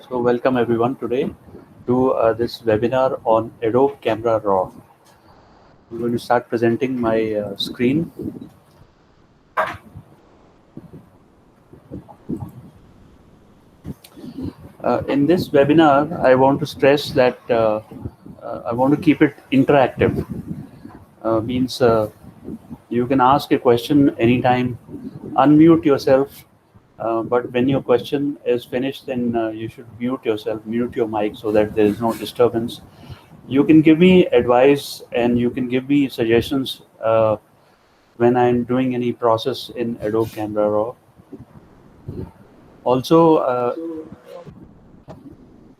So welcome everyone today to this webinar on Adobe Camera Raw. I'm going to start presenting my screen. In this webinar, I want to stress that I want to keep it interactive. Means you can ask a question anytime, unmute yourself, but when your question is finished, then you should mute yourself, mute your mic so that there is no disturbance. You can give me advice and you can give me suggestions when I'm doing any process in Adobe Camera Raw. Also,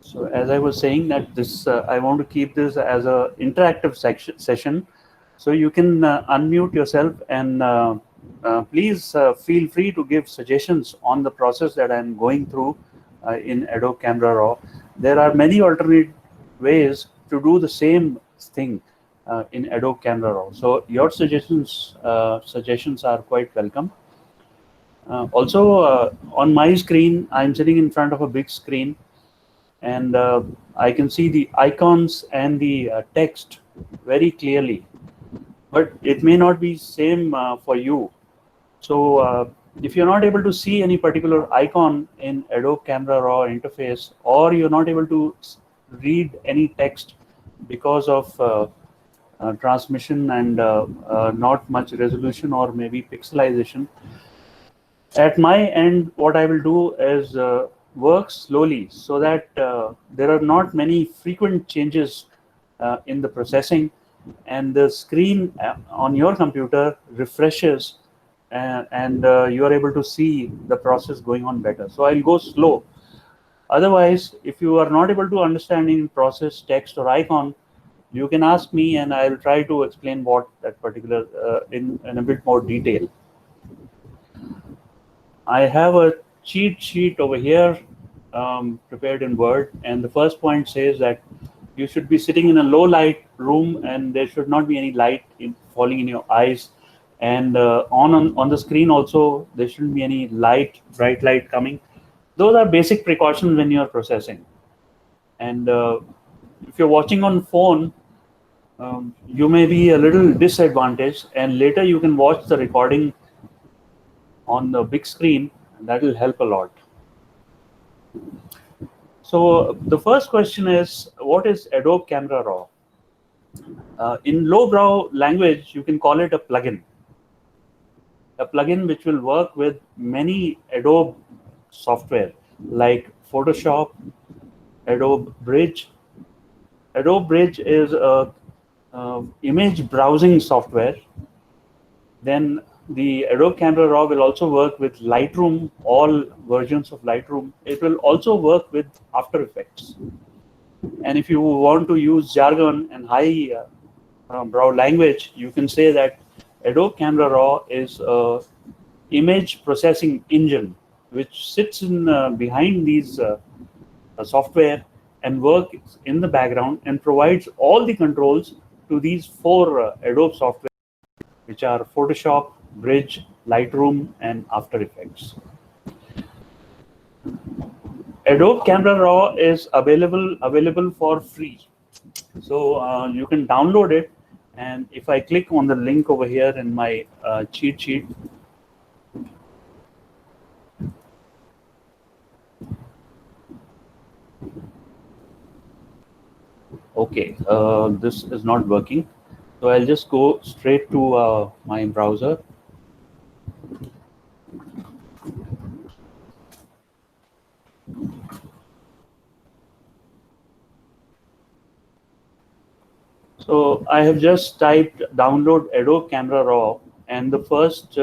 so as I was saying that this, I want to keep this as a interactive session. So you can unmute yourself and please feel free to give suggestions on the process that I'm going through in Adobe Camera Raw. There are many alternate ways to do the same thing in Adobe Camera Raw. So your suggestions are quite welcome. Also, on my screen, I'm sitting in front of a big screen, and I can see the icons and the text very clearly. But it may not be same for you. So if you're not able to see any particular icon in Adobe Camera Raw interface, or you're not able to read any text because of transmission and not much resolution or maybe pixelization, at my end, what I will do is work slowly so that there are not many frequent changes in the processing, and the screen on your computer refreshes and you are able to see the process going on better. So I'll go slow. Otherwise, if you are not able to understand in process, text or icon, you can ask me and I'll try to explain what that particular in a bit more detail. I have a cheat sheet over here prepared in Word, and the first point says that you should be sitting in a low light room and there should not be any light falling in your eyes, and on the screen also there shouldn't be any light, bright light coming. Those are basic precautions when you are processing. And if you're watching on phone, you may be a little disadvantaged, and later you can watch the recording on the big screen, and that will help a lot. So the first question is, what is Adobe Camera Raw? In lowbrow language, you can call it a plugin. A plugin which will work with many Adobe software like Photoshop, Adobe Bridge. Adobe Bridge is a image browsing software. Then the Adobe Camera Raw will also work with Lightroom, all versions of Lightroom. It will also work with After Effects. And if you want to use jargon and high brow language, you can say that Adobe Camera Raw is a image processing engine which sits in behind these software and works in the background and provides all the controls to these four Adobe software, which are Photoshop, Bridge, Lightroom, and After Effects. Adobe Camera Raw is available for free. So you can download it, and if I click on the link over here in my cheat sheet, okay, this is not working. So I'll just go straight to my browser. So I have just typed download Adobe Camera Raw, and the first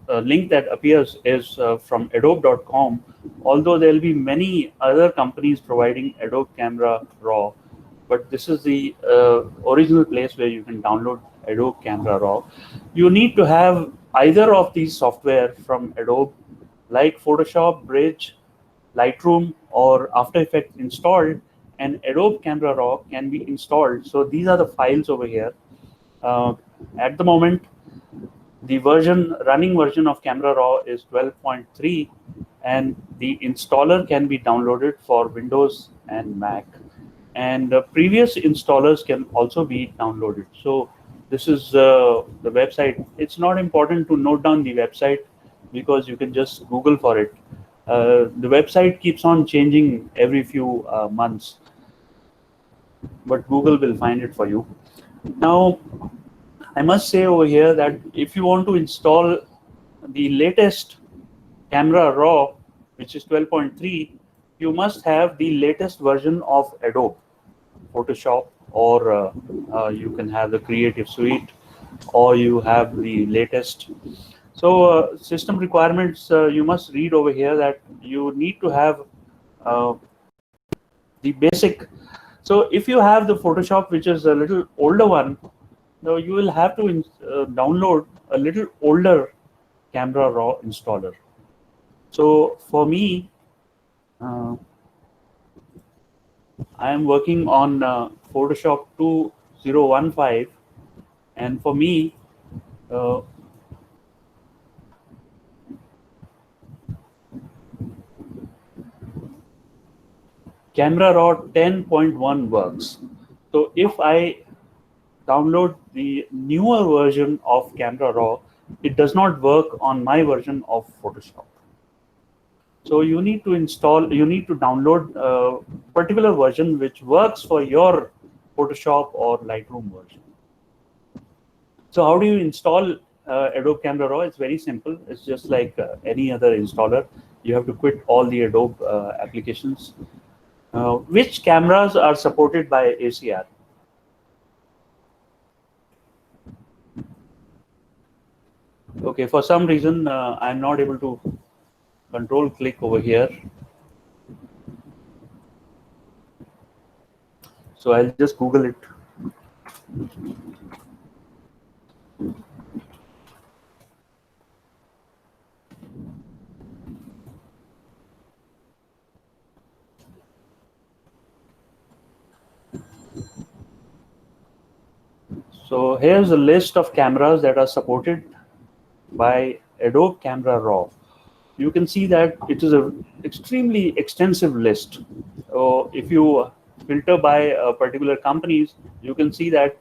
link that appears is from adobe.com, although there will be many other companies providing Adobe Camera Raw, but this is the original place where you can download Adobe Camera Raw. You need to have either of these software from Adobe, like Photoshop, Bridge, Lightroom, or After Effects installed, and Adobe Camera Raw can be installed. So these are the files over here. At the moment, the running version of Camera Raw is 12.3, and the installer can be downloaded for Windows and Mac, and previous installers can also be downloaded. So this is the website. It's not important to note down the website because you can just Google for it. The website keeps on changing every few months, but Google will find it for you. Now, I must say over here that if you want to install the latest Camera Raw, which is 12.3, you must have the latest version of Adobe Photoshop, or you can have the Creative Suite, or you have the latest. So system requirements, you must read over here that you need to have the basic. So if you have the Photoshop, which is a little older one, now you will have to download a little older Camera Raw installer. So for me, I am working on Photoshop 2015, and for me, Camera Raw 10.1 works. So if I download the newer version of Camera Raw, it does not work on my version of Photoshop. So you need to download a particular version which works for your Photoshop or Lightroom version. So how do you install Adobe Camera Raw? It's very simple. It's just like any other installer. You have to quit all the Adobe applications. Which cameras are supported by ACR? Okay, for some reason I'm not able to control click over here. So I'll just Google it. So here's a list of cameras that are supported by Adobe Camera Raw. You can see that it is an extremely extensive list. So if you filter by particular companies, you can see that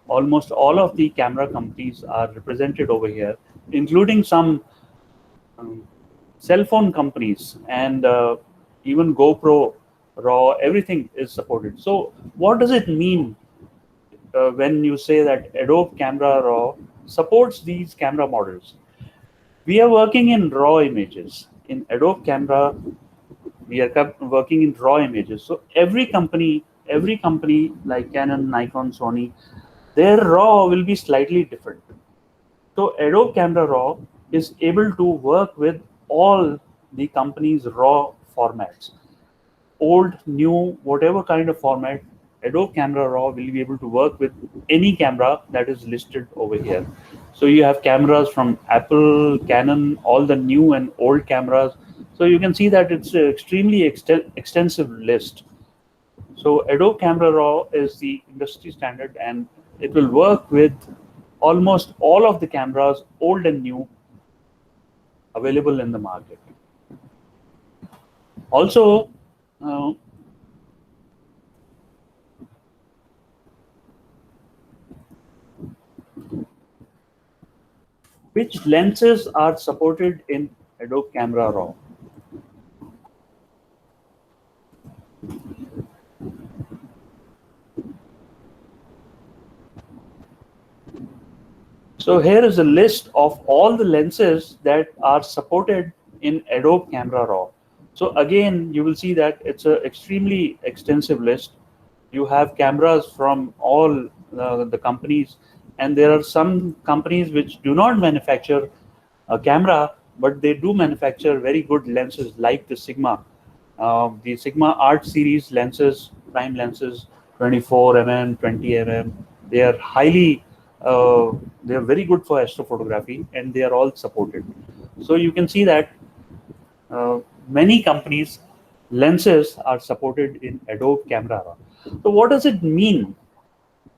almost all of the camera companies are represented over here, including some cell phone companies, and even GoPro, Raw, everything is supported. So what does it mean when you say that Adobe Camera Raw supports these camera models? We are working in raw images. In Adobe Camera, we are working in raw images. So every company like Canon, Nikon, Sony, their raw will be slightly different. So Adobe Camera Raw is able to work with all the company's raw formats. Old, new, whatever kind of format, Adobe Camera Raw will be able to work with any camera that is listed over here. So you have cameras from Apple, Canon, all the new and old cameras. So you can see that it's an extremely extensive list. So Adobe Camera Raw is the industry standard, and it will work with almost all of the cameras, old and new, available in the market. Also, which lenses are supported in Adobe Camera Raw? So here is a list of all the lenses that are supported in Adobe Camera Raw. So again, you will see that it's an extremely extensive list. You have cameras from all the companies, and there are some companies which do not manufacture a camera, but they do manufacture very good lenses like the Sigma. The Sigma Art series lenses, prime lenses, 24mm, 20mm, they are they are very good for astrophotography, and they are all supported. So you can see that many companies' lenses are supported in Adobe Camera Raw. So what does it mean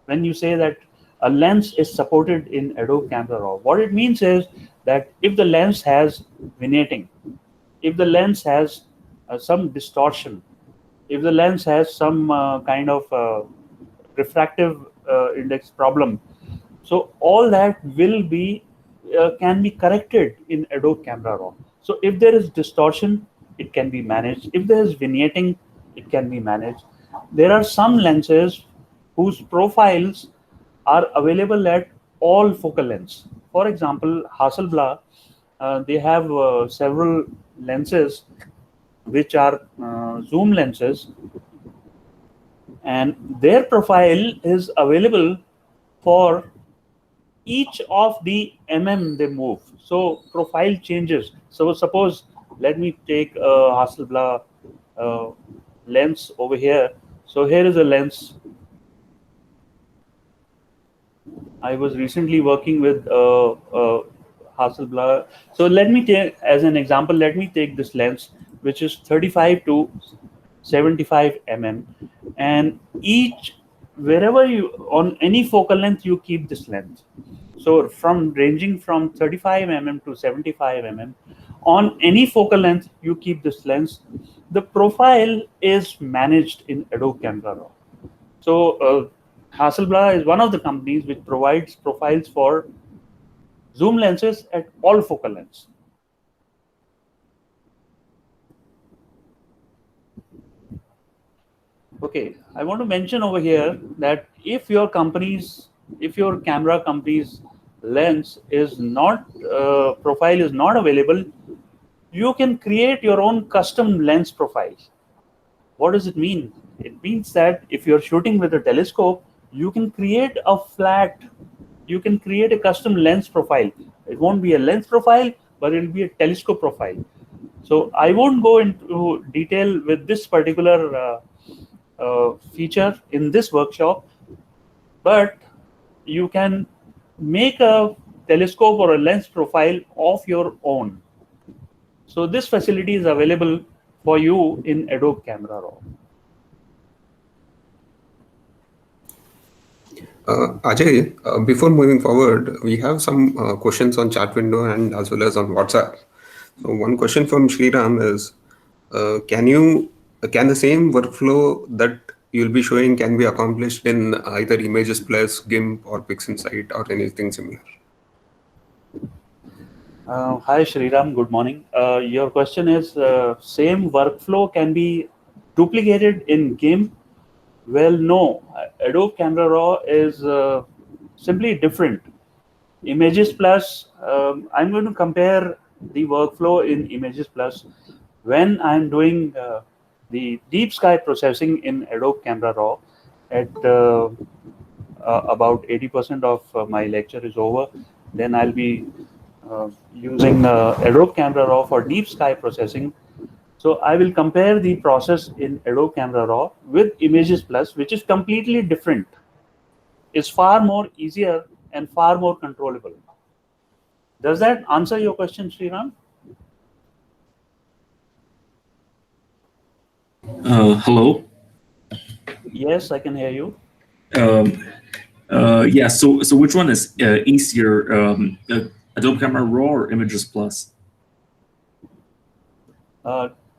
when you say that a lens is supported in Adobe Camera Raw? What it means is that if the lens has vignetting, if the lens has some distortion, if the lens has some kind of refractive index problem, so all that will be can be corrected in Adobe Camera Raw. So if there is distortion, it can be managed. If there is vignetting, it can be managed. There are some lenses whose profiles are available at all focal lengths. For example, Hasselblad, they have several lenses which are zoom lenses, and their profile is available for each of the they move. So profile changes. So suppose, let me take a Hasselblad lens over here. So here is a lens. I was recently working with Hasselblad. So let me take, as an example, let me take this lens, which is 35 to 75 and each, wherever you, on any focal length, you keep this length. So from ranging from 35 to 75 on any focal length, you keep this lens. The profile is managed in Adobe Camera Raw. So Hasselblad is one of the companies which provides profiles for zoom lenses at all focal lengths. Okay, I want to mention over here that if your camera company's lens is not, profile is not available, you can create your own custom lens profile. What does it mean? It means that if you're shooting with a telescope, you can create a custom lens profile. It won't be a lens profile, but it'll be a telescope profile. So I won't go into detail with this particular feature in this workshop, but you can make a telescope or a lens profile of your own. So this facility is available for you in Adobe Camera Raw. Ajay, before moving forward, we have some questions on chat window and as well as on WhatsApp. So one question from Shriram is, can the same workflow that you'll be showing can be accomplished in either Images Plus, GIMP, or PixInsight, or anything similar? Hi Shriram, good morning. Your question is, same workflow can be duplicated in GIMP? Well, no. Adobe Camera Raw is simply different. Images Plus, I'm going to compare the workflow in Images Plus when I'm doing the deep sky processing in Adobe Camera Raw. At about 80% of my lecture is over, then I'll be using Adobe Camera Raw for deep sky processing. So I will compare the process in Adobe Camera Raw with Images Plus, which is completely different. It's far more easier and far more controllable. Does that answer your question, Sriram? Hello. Yes, I can hear you. Yeah. So which one is easier, Adobe Camera Raw or Images Plus?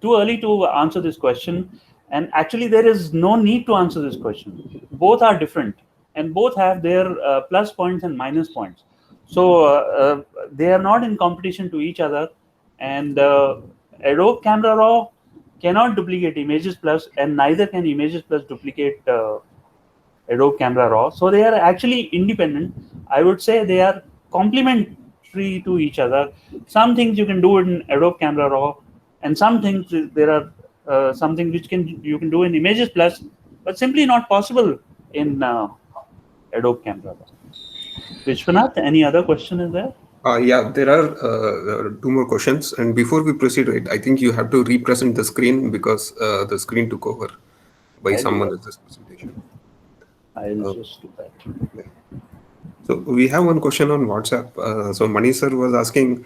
Too early to answer this question, and actually there is no need to answer this question. Both are different, and both have their plus points and minus points. So they are not in competition to each other, and Adobe Camera Raw cannot duplicate Images Plus, and neither can Images Plus duplicate Adobe Camera Raw. So they are actually independent. I would say they are complementary to each other. Some things you can do in Adobe Camera Raw, and some things, there are something which you can do in Images Plus, but simply not possible in Adobe Camera Raw. Vishwanath, any other question is there? Yeah, there are two more questions. And before we proceed, I think you have to represent the screen because the screen took over by someone else's presentation. I'll just do that. Yeah. So we have one question on WhatsApp. So Mani sir was asking,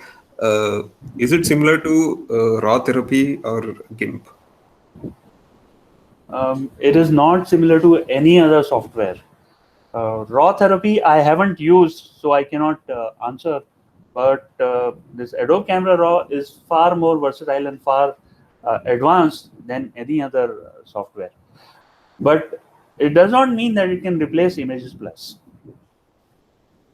is it similar to raw therapy or GIMP? It is not similar to any other software. Raw therapy I haven't used, so I cannot answer But this Adobe Camera Raw is far more versatile and far advanced than any other software. But it does not mean that it can replace Images Plus.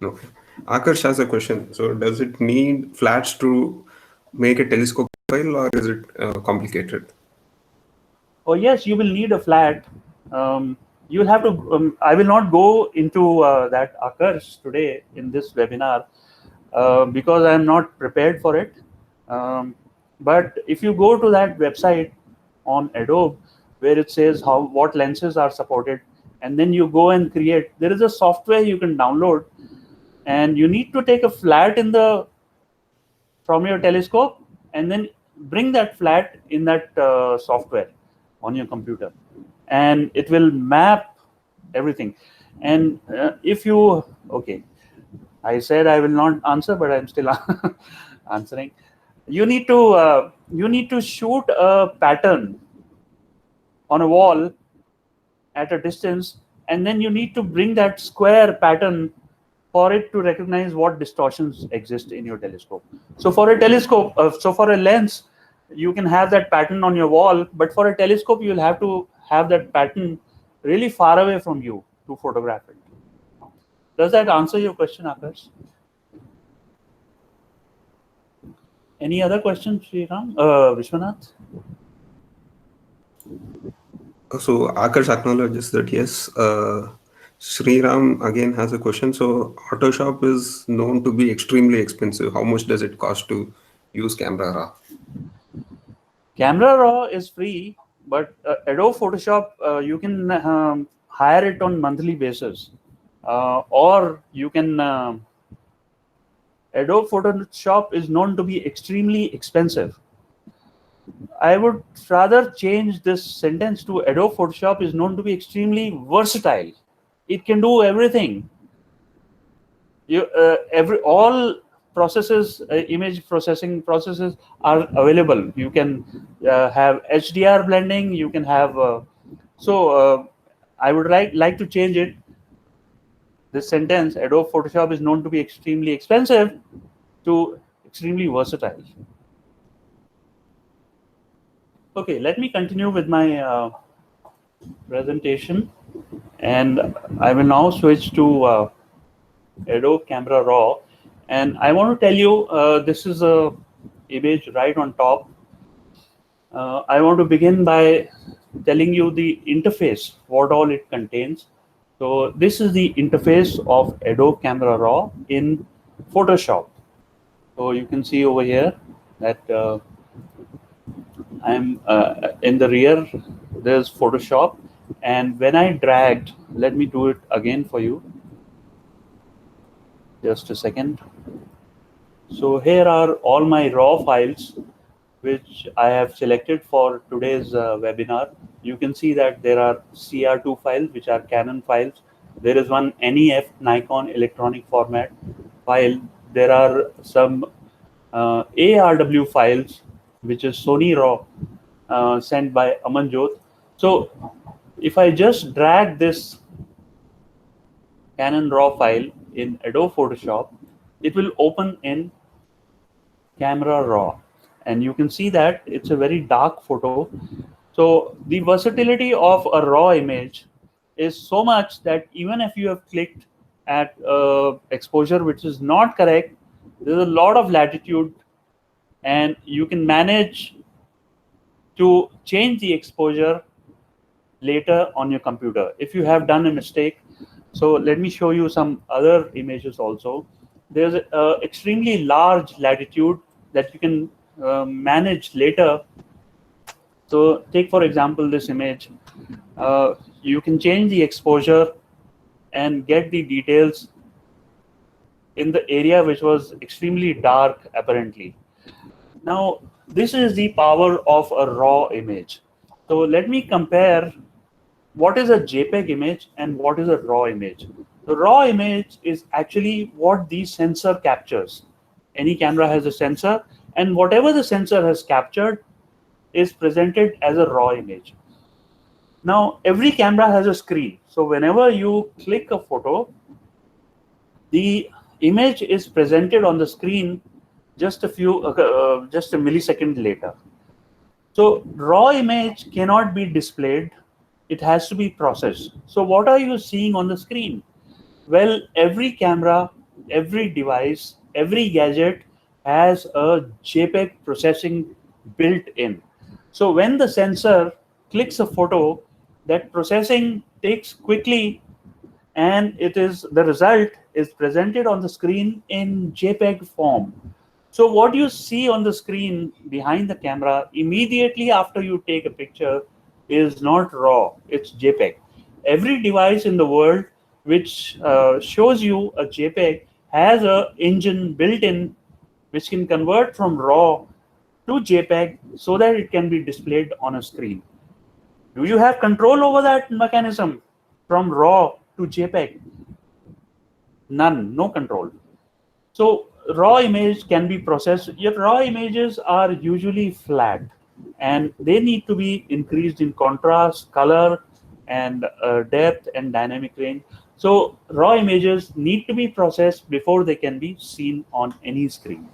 Okay. Akash has a question. So does it need flats to make a telescope file, or is it complicated? Oh yes, you will need a flat. You will have to. I will not go into that Akash today in this webinar because I am not prepared for it. But if you go to that website on Adobe where it says what lenses are supported, and then you go and create, there is a software you can download, and you need to take a flat from your telescope and then bring that flat in that software on your computer, and it will map everything. And if you, okay, I said I will not answer, but I'm still answering. You need to shoot a pattern on a wall at a distance, and then you need to bring that square pattern for it to recognize what distortions exist in your telescope. So for a telescope, so for a lens, you can have that pattern on your wall, but for a telescope, you'll have to have that pattern really far away from you to photograph it. Does that answer your question, Akash? Any other questions, Sriram? Vishwanath? So Akash acknowledges that yes. Sriram again has a question. So Photoshop is known to be extremely expensive. How much does it cost to use Camera Raw? Camera Raw is free, but Adobe Photoshop, you can hire it on monthly basis, or you can. Adobe Photoshop is known to be extremely expensive. I would rather change this sentence to Adobe Photoshop is known to be extremely versatile. It can do everything. All processes, image processing processes are available. You can have HDR blending. You can have. I would like to change it. This sentence, Adobe Photoshop is known to be extremely expensive, to extremely versatile. Okay, let me continue with my presentation, and I will now switch to Adobe Camera Raw, and I want to tell you this is a image right on top. I want to begin by telling you the interface, what all it contains. So this is the interface of Adobe Camera Raw in Photoshop. So you can see over here that I'm in the rear, there's Photoshop, and when I dragged, let me do it again for you. Just a second. So here are all my raw files which I have selected for today's webinar. You can see that there are CR2 files, which are Canon files. There is one NEF, Nikon electronic format file. There are some ARW files, which is Sony RAW, sent by Amanjot. So if I just drag this Canon RAW file in Adobe Photoshop, it will open in Camera Raw. And you can see that it's a very dark photo. So the versatility of a raw image is so much that even if you have clicked at exposure which is not correct, there's a lot of latitude, and you can manage to change the exposure later on your computer if you have done a mistake. So let me show you some other images also. There's an extremely large latitude that you can manage later. So take for example this image. You can change the exposure and get the details in the area which was extremely dark apparently. Now this is the power of a raw image. So let me compare what is a JPEG image and what is a raw image. The raw image is actually what the sensor captures. Any camera has a sensor, and whatever the sensor has captured is presented as a raw image. Now every camera has a screen, so whenever you click a photo, the image is presented on the screen just a millisecond later. So raw image cannot be displayed, it has to be processed. So what are you seeing on the screen? Well, every camera, every device, every gadget has a JPEG processing built in. So when the sensor clicks a photo, that processing takes quickly, and the result is presented on the screen in JPEG form. So what you see on the screen behind the camera immediately after you take a picture is not raw, it's JPEG. Every device in the world which shows you a JPEG has a engine built in which can convert from raw to JPEG so that it can be displayed on a screen. Do you have control over that mechanism from raw to JPEG? None, no control. So raw image can be processed, yet raw images are usually flat and they need to be increased in contrast, color, and depth and dynamic range. So raw images need to be processed before they can be seen on any screen.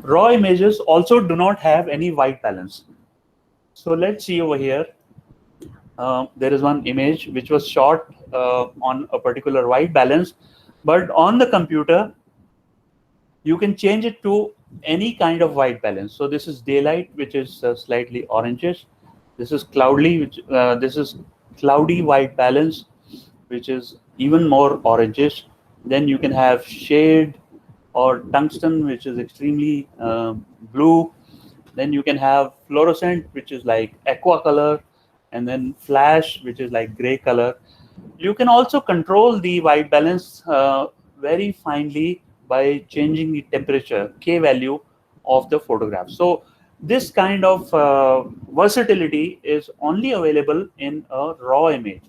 Raw images also do not have any white balance. So let's see over here. There is one image which was shot on a particular white balance, but on the computer, you can change it to any kind of white balance. So this is daylight, which is slightly orangish. This is this is cloudy white balance, which is even more orangish. Then you can have shade or tungsten, which is extremely blue. Then you can have fluorescent, which is like aqua color, and then flash, which is like gray color. You can also control the white balance very finely by changing the temperature, K value of the photograph. So this kind of versatility is only available in a raw image.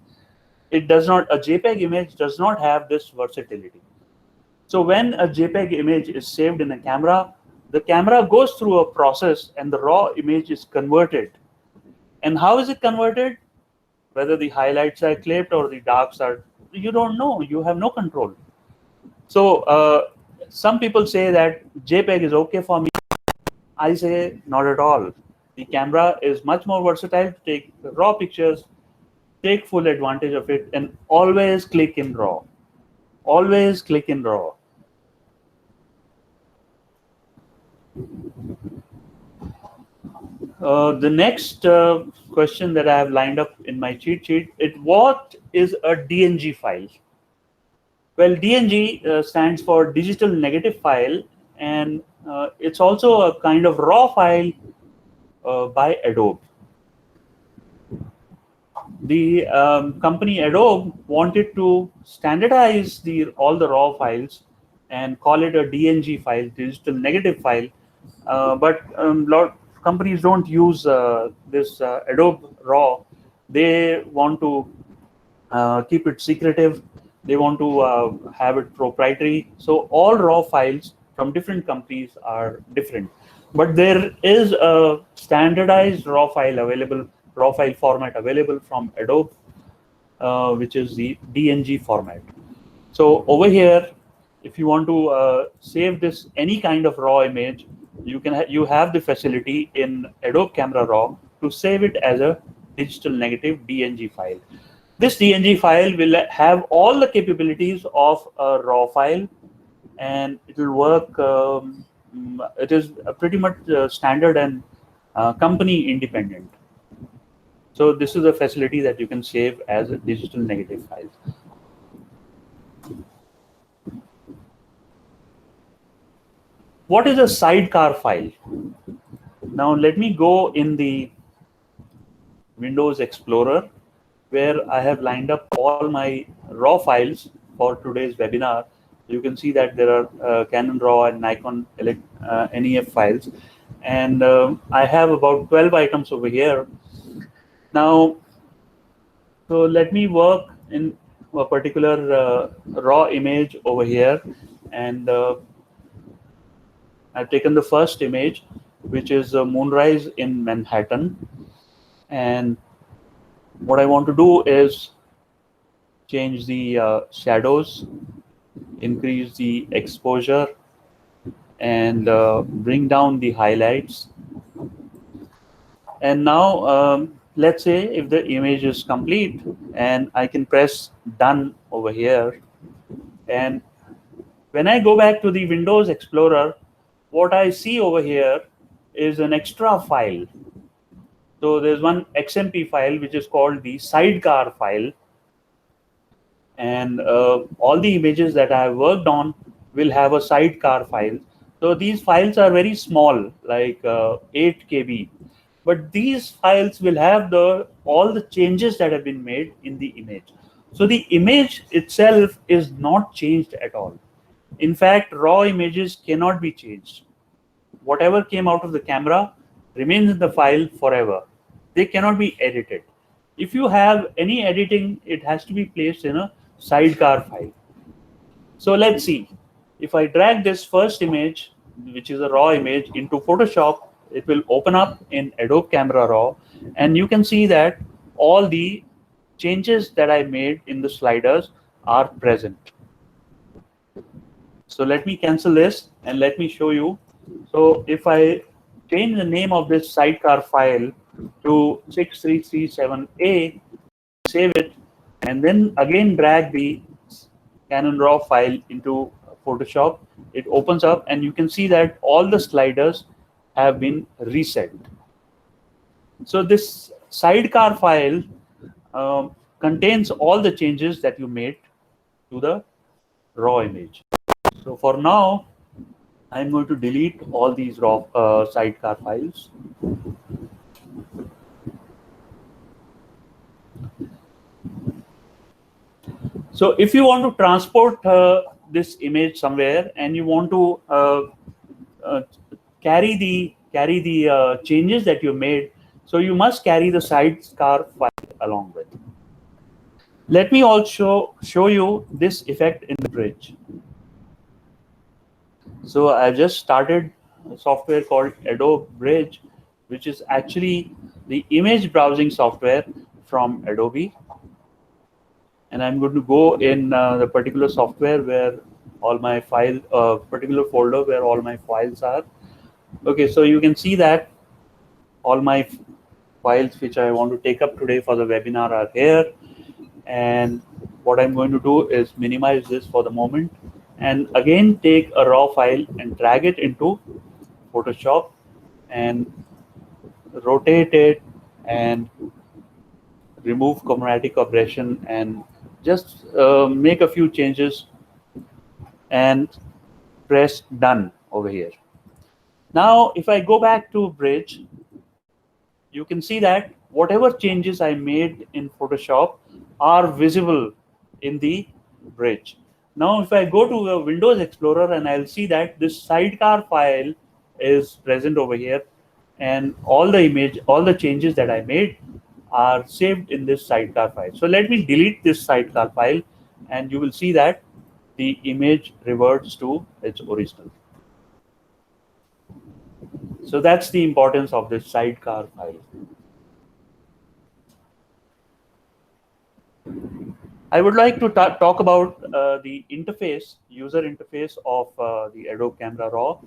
It does not, a JPEG image does not have this versatility. So when a JPEG image is saved in a camera, the camera goes through a process and the raw image is converted. And how is it converted? Whether the highlights are clipped or the darks are, you don't know, you have no control. So some people say that JPEG is okay for me. I say not at all. The camera is much more versatile to take raw pictures, take full advantage of it, and always click in raw. Always click in raw. The next question that I have lined up in my cheat sheet is, what is a DNG file? Well, DNG stands for digital negative file, and it's also a kind of raw file by Adobe. The company Adobe wanted to standardize all the raw files and call it a DNG file, digital negative file, but lot of companies don't use this Adobe Raw. They want to keep it secretive. They want to have it proprietary. So all raw files from different companies are different. But there is a standardized raw file available, raw file format available from Adobe, which is the DNG format. So over here, if you want to save this any kind of raw image, you have the facility in Adobe Camera Raw to save it as a digital negative DNG file. This DNG file will have all the capabilities of a raw file, and it will work. It is pretty much standard and company independent. So this is a facility that you can save as a digital negative file. What is a sidecar file? Now let me go in the Windows Explorer, where I have lined up all my raw files for today's webinar. You can see that there are Canon RAW and Nikon NEF files, and I have about 12 items over here. Now, so let me work in a particular raw image over here, and I've taken the first image, which is a moonrise in Manhattan. And what I want to do is change the shadows, increase the exposure, and bring down the highlights. And now let's say if the image is complete, and I can press done over here. And when I go back to the Windows Explorer, what I see over here is an extra file. So there's one XMP file which is called the Sidecar File, and all the images that I have worked on will have a sidecar file. So these files are very small, like 8 KB, but these files will have all the changes that have been made in the image. So the image itself is not changed at all. In fact, raw images cannot be changed. Whatever came out of the camera remains in the file forever. They cannot be edited. If you have any editing, it has to be placed in a sidecar file. So let's see. If I drag this first image, which is a raw image, into Photoshop, it will open up in Adobe Camera Raw, and you can see that all the changes that I made in the sliders are present. So let me cancel this and let me show you. So if I change the name of this sidecar file to 6337A, save it, and then again drag the Canon RAW file into Photoshop, it opens up and you can see that all the sliders have been reset. So this sidecar file contains all the changes that you made to the raw image. So for now, I'm going to delete all these raw sidecar files. So if you want to transport this image somewhere and you want to carry the changes that you made, so you must carry the sidecar file along with. Let me also show you this effect in the bridge. So I just started a software called Adobe Bridge, which is actually the image browsing software from Adobe. And I'm going to go in the particular software where all my file, particular folder where all my files are. Okay, so you can see that all my files which I want to take up today for the webinar are here. And what I'm going to do is minimize this for the moment, and again take a raw file and drag it into Photoshop and rotate it and remove chromatic aberration and just make a few changes and press done over here. Now if I go back to Bridge, you can see that whatever changes I made in Photoshop are visible in the Bridge. Now if I go to the Windows Explorer, and I'll see that this sidecar file is present over here, and all the changes that I made are saved in this sidecar file. So let me delete this sidecar file, and you will see that the image reverts to its original. So that's the importance of this sidecar file. I would like to talk about the interface, user interface of the Adobe Camera Raw,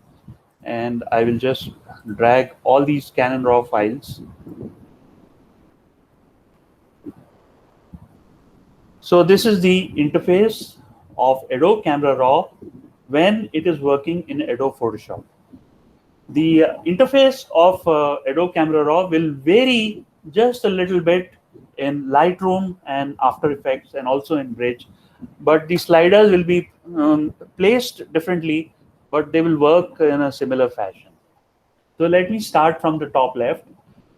and I will just drag all these Canon RAW files. So this is the interface of Adobe Camera Raw when it is working in Adobe Photoshop. The interface of Adobe Camera Raw will vary just a little bit in Lightroom and After Effects and also in Bridge, but the sliders will be placed differently, but they will work in a similar fashion. So let me start from the top left.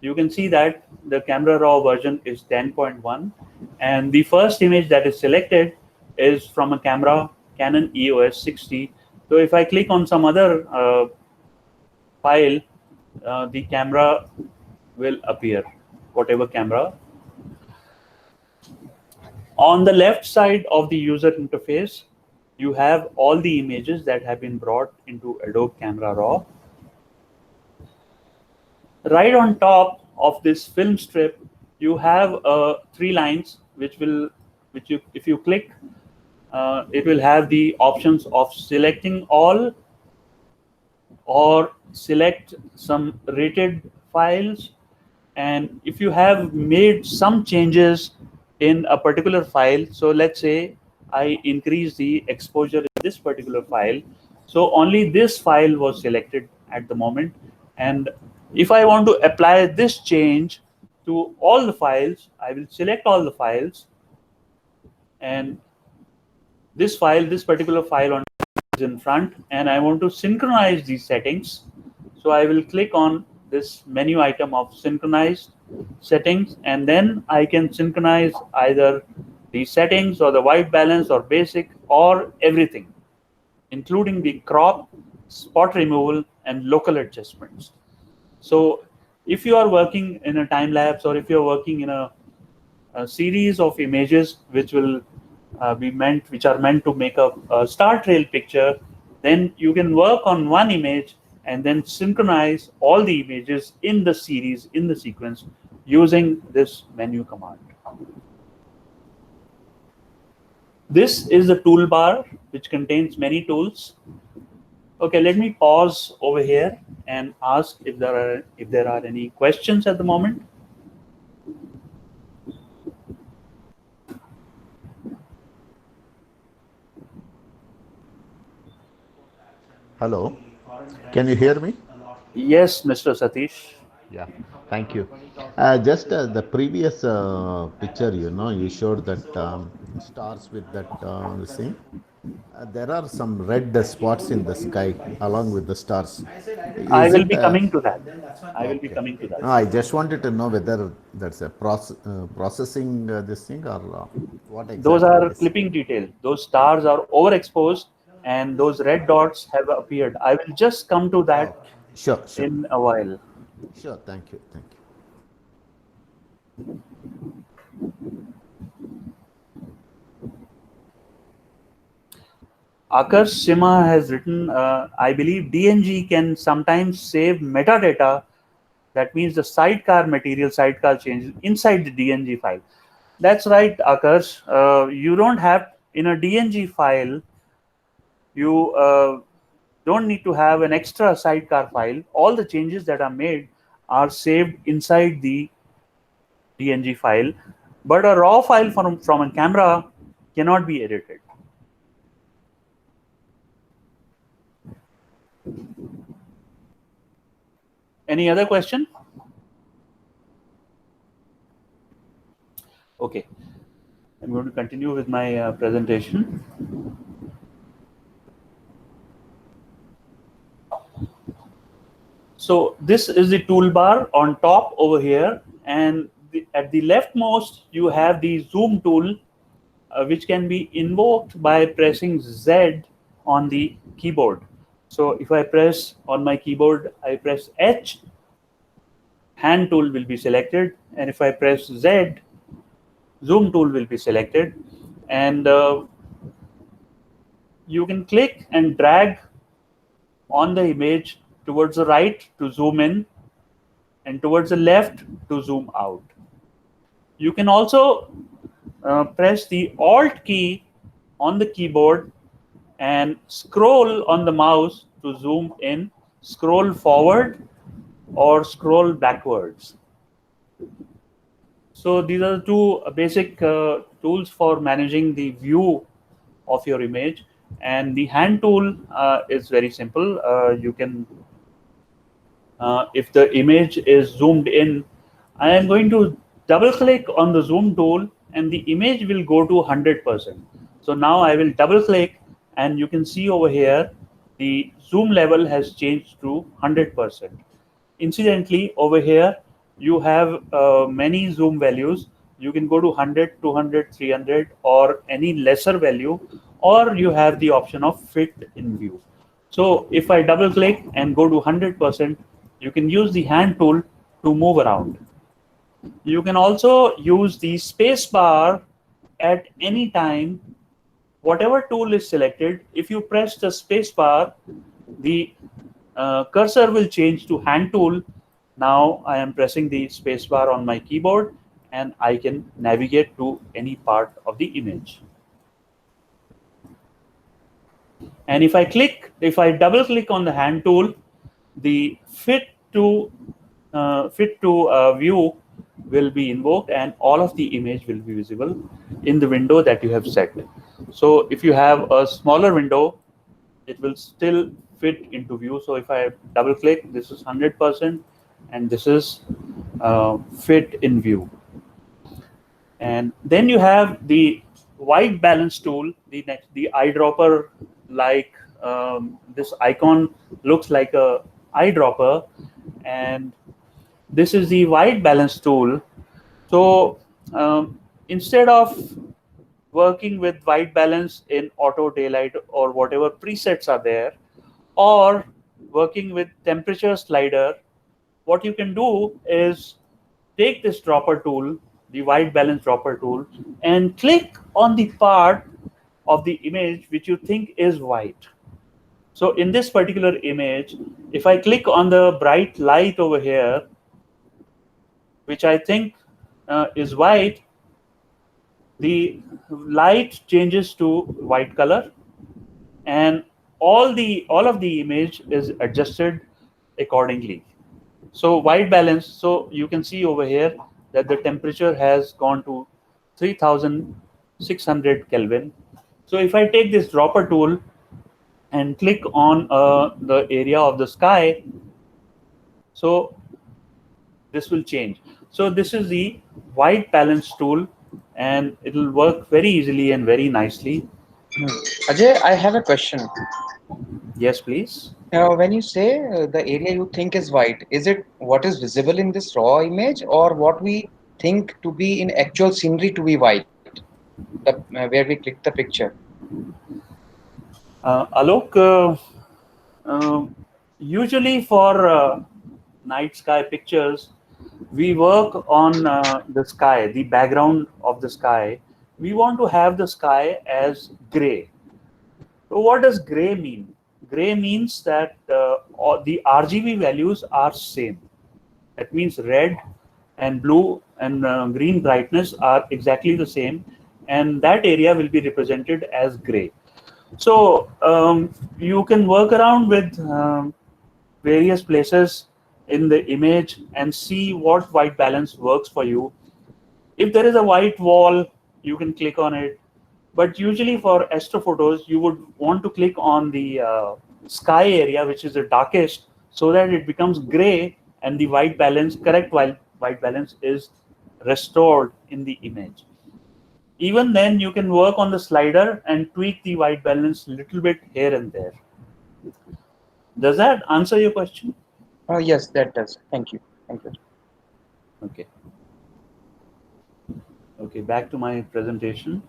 You can see that the Camera Raw version is 10.1, and the first image that is selected is from a camera, Canon EOS 60. So if I click on some other file, the camera will appear, whatever camera. On the left side of the user interface, you have all the images that have been brought into Adobe Camera Raw. Right on top of this film strip, you have 3 lines which which if you click, it will have the options of selecting all or select some rated files. And if you have made some changes in a particular file, so let's say I increase the exposure in this particular file, so only this file was selected at the moment. And if I want to apply this change to all the files, I will select all the files, and this particular file on is in front, and I want to synchronize these settings. So I will click on this menu item of synchronized settings, and then I can synchronize either the settings or the white balance or basic or everything, including the crop, spot removal, and local adjustments. So if you are working in a time lapse, or if you're working in a series of images which will which are meant to make a star trail picture, then you can work on one image and then synchronize all the images in the series, in the sequence, using this menu command. This is the toolbar, which contains many tools. Okay, let me pause over here and ask if there are any questions at the moment. Hello, can you hear me? Yes, Mr. Satish. Yeah, thank you. Just the previous picture, you showed that stars with that this thing. There are some red spots in the sky along with the stars. I Is will it? be coming to that. I will be Okay. coming to that. No, I just wanted to know whether that's a processing this thing or what exactly. Those are it is. clipping detail. Those stars are overexposed and those red dots have appeared. I will just come to that Okay. Sure, sure, in a while. sure. Thank you, thank you. Akash Sima has written, I believe DNG can sometimes save metadata. That means the sidecar material, sidecar changes inside the DNG file. That's right, Akash. You don't have, in a DNG file, you don't need to have an extra sidecar file. All the changes that are made are saved inside the DNG file, but a raw file from a camera cannot be edited. Any other question? Okay, I'm going to continue with my presentation. So this is the toolbar on top over here, and at the leftmost you have the zoom tool, which can be invoked by pressing Z on the keyboard. So if I press on my keyboard, I press H, hand tool will be selected, and if I press Z, zoom tool will be selected, and you can click and drag on the image towards the right to zoom in and towards the left to zoom out. You can also press the Alt key on the keyboard and scroll on the mouse to zoom in, scroll forward, or scroll backwards. So these are the two basic tools for managing the view of your image. And the hand tool is very simple. You can, if the image is zoomed in, I am going to double click on the zoom tool and the image will go to 100%. So now I will double click and you can see over here the zoom level has changed to 100%. Incidentally, over here you have many zoom values. You can go to 100, 200, 300 or any lesser value, or you have the option of fit in view. So if I double click and go to 100%, you can use the hand tool to move around. You can also use the space bar at any time. Whatever tool is selected, if you press the space bar, the cursor will change to hand tool. Now I am pressing the space bar on my keyboard and I can navigate to any part of the image. And if I double click on the hand tool, the fit to view will be invoked, and all of the image will be visible in the window that you have set. So if you have a smaller window, it will still fit into view. So if I double click, this is 100%, and this is fit in view. And then you have the white balance tool, the eyedropper, like this icon looks like a eyedropper, and this is the white balance tool. So instead of working with white balance in auto daylight or whatever presets are there, or working with temperature slider, what you can do is take this dropper tool, the white balance dropper tool, and click on the part of the image which you think is white. So in this particular image, if I click on the bright light over here, which I think is white, the light changes to white color, and all of the image is adjusted accordingly. So white balance, so you can see over here that the temperature has gone to 3600 Kelvin. So if I take this dropper tool and click on the area of the sky, so this will change. So this is the white balance tool, and it will work very easily and very nicely. Ajay, I have a question. Yes, please. When you say the area you think is white, is it what is visible in this raw image, or what we think to be in actual scenery to be white, where we click the picture? Alok, usually for night sky pictures, we work on the sky, the background of the sky. We want to have the sky as gray. So what does gray mean? Gray means that all the RGB values are same. That means red and blue and green brightness are exactly the same, and that area will be represented as gray. So you can work around with various places in the image and see what white balance works for you. If there is a white wall, you can click on it. But usually for astrophotos, you would want to click on the sky area, which is the darkest, so that it becomes gray and the white balance, correct white balance is restored in the image. Even then, you can work on the slider and tweak the white balance a little bit here and there. Does that answer your question? Oh, yes, that does. Thank you. Thank you. Okay. Okay, back to my presentation.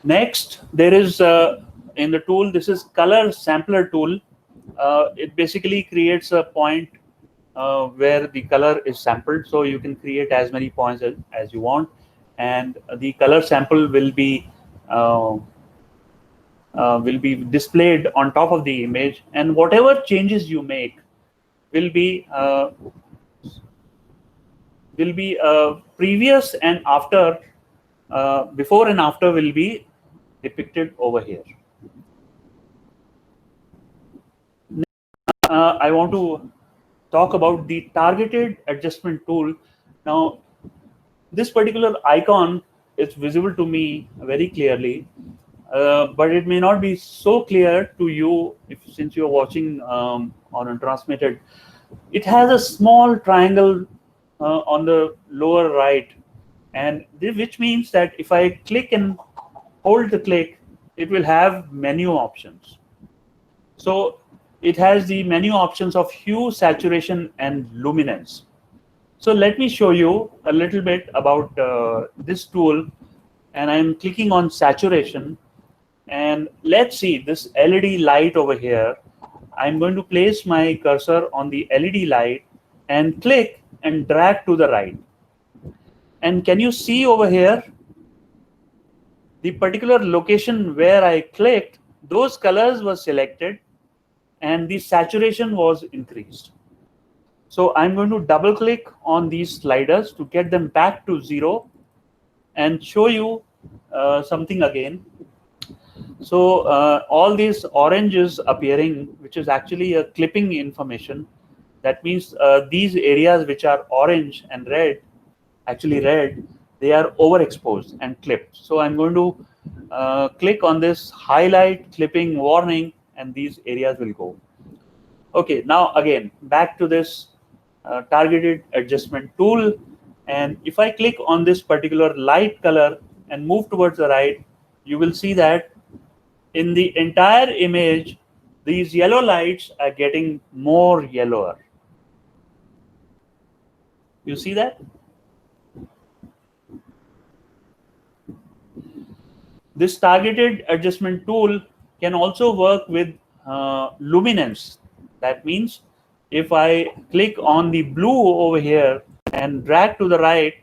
Next, there is in the tool, this is color sampler tool. It basically creates a point where the color is sampled, so you can create as many points as you want, and the color sample will be displayed on top of the image, and whatever changes you make will be previous and after, before and after will be depicted over here. I want to talk about the targeted adjustment tool. Now, this particular icon is visible to me very clearly, but it may not be so clear to you since you're watching on untransmitted. It has a small triangle on the lower right, and which means that if I click and hold the click, it will have menu options. So it has the menu options of hue, saturation, and luminance. So let me show you a little bit about this tool, and I'm clicking on saturation, and let's see this LED light over here. I'm going to place my cursor on the LED light and click and drag to the right. And can you see over here the particular location where I clicked, those colors were selected, and the saturation was increased. So I'm going to double click on these sliders to get them back to 0 and show you something again. So all these oranges appearing, which is actually a clipping information. That means these areas which are orange and red, actually red, they are overexposed and clipped. So I'm going to click on this highlight clipping warning, and these areas will go. Okay, now again, back to this targeted adjustment tool. And if I click on this particular light color and move towards the right, you will see that in the entire image, these yellow lights are getting more yellower. You see that? This targeted adjustment tool can also work with luminance. That means if I click on the blue over here and drag to the right,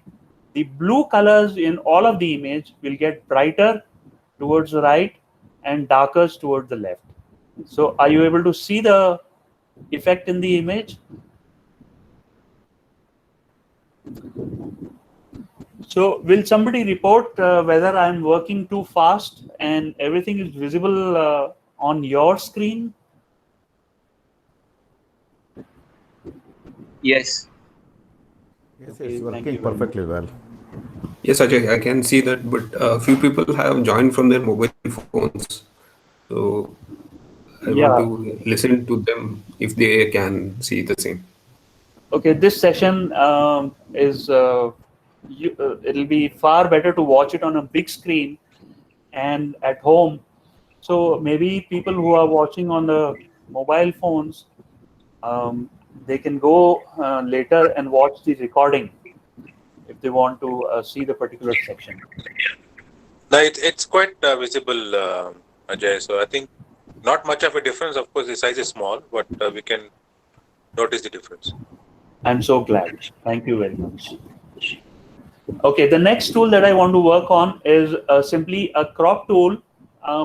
the blue colors in all of the image will get brighter towards the right and darker towards the left. So are you able to see the effect in the image? So will somebody report whether I'm working too fast and everything is visible on your screen? Yes. Yes, Okay, it's thank you working very perfectly well. Yes, Ajay, I can see that, but a few people have joined from their mobile phones. So I want Yeah. to listen to them if they can see the same. Okay, this session is it'll be far better to watch it on a big screen and at home. So maybe people who are watching on the mobile phones, they can go later and watch the recording if they want to see the particular section. No, it's quite visible, Ajay. So I think not much of a difference. Of course, the size is small, but we can notice the difference. I'm so glad. Thank you very much. Okay, the next tool that I want to work on is simply a crop tool,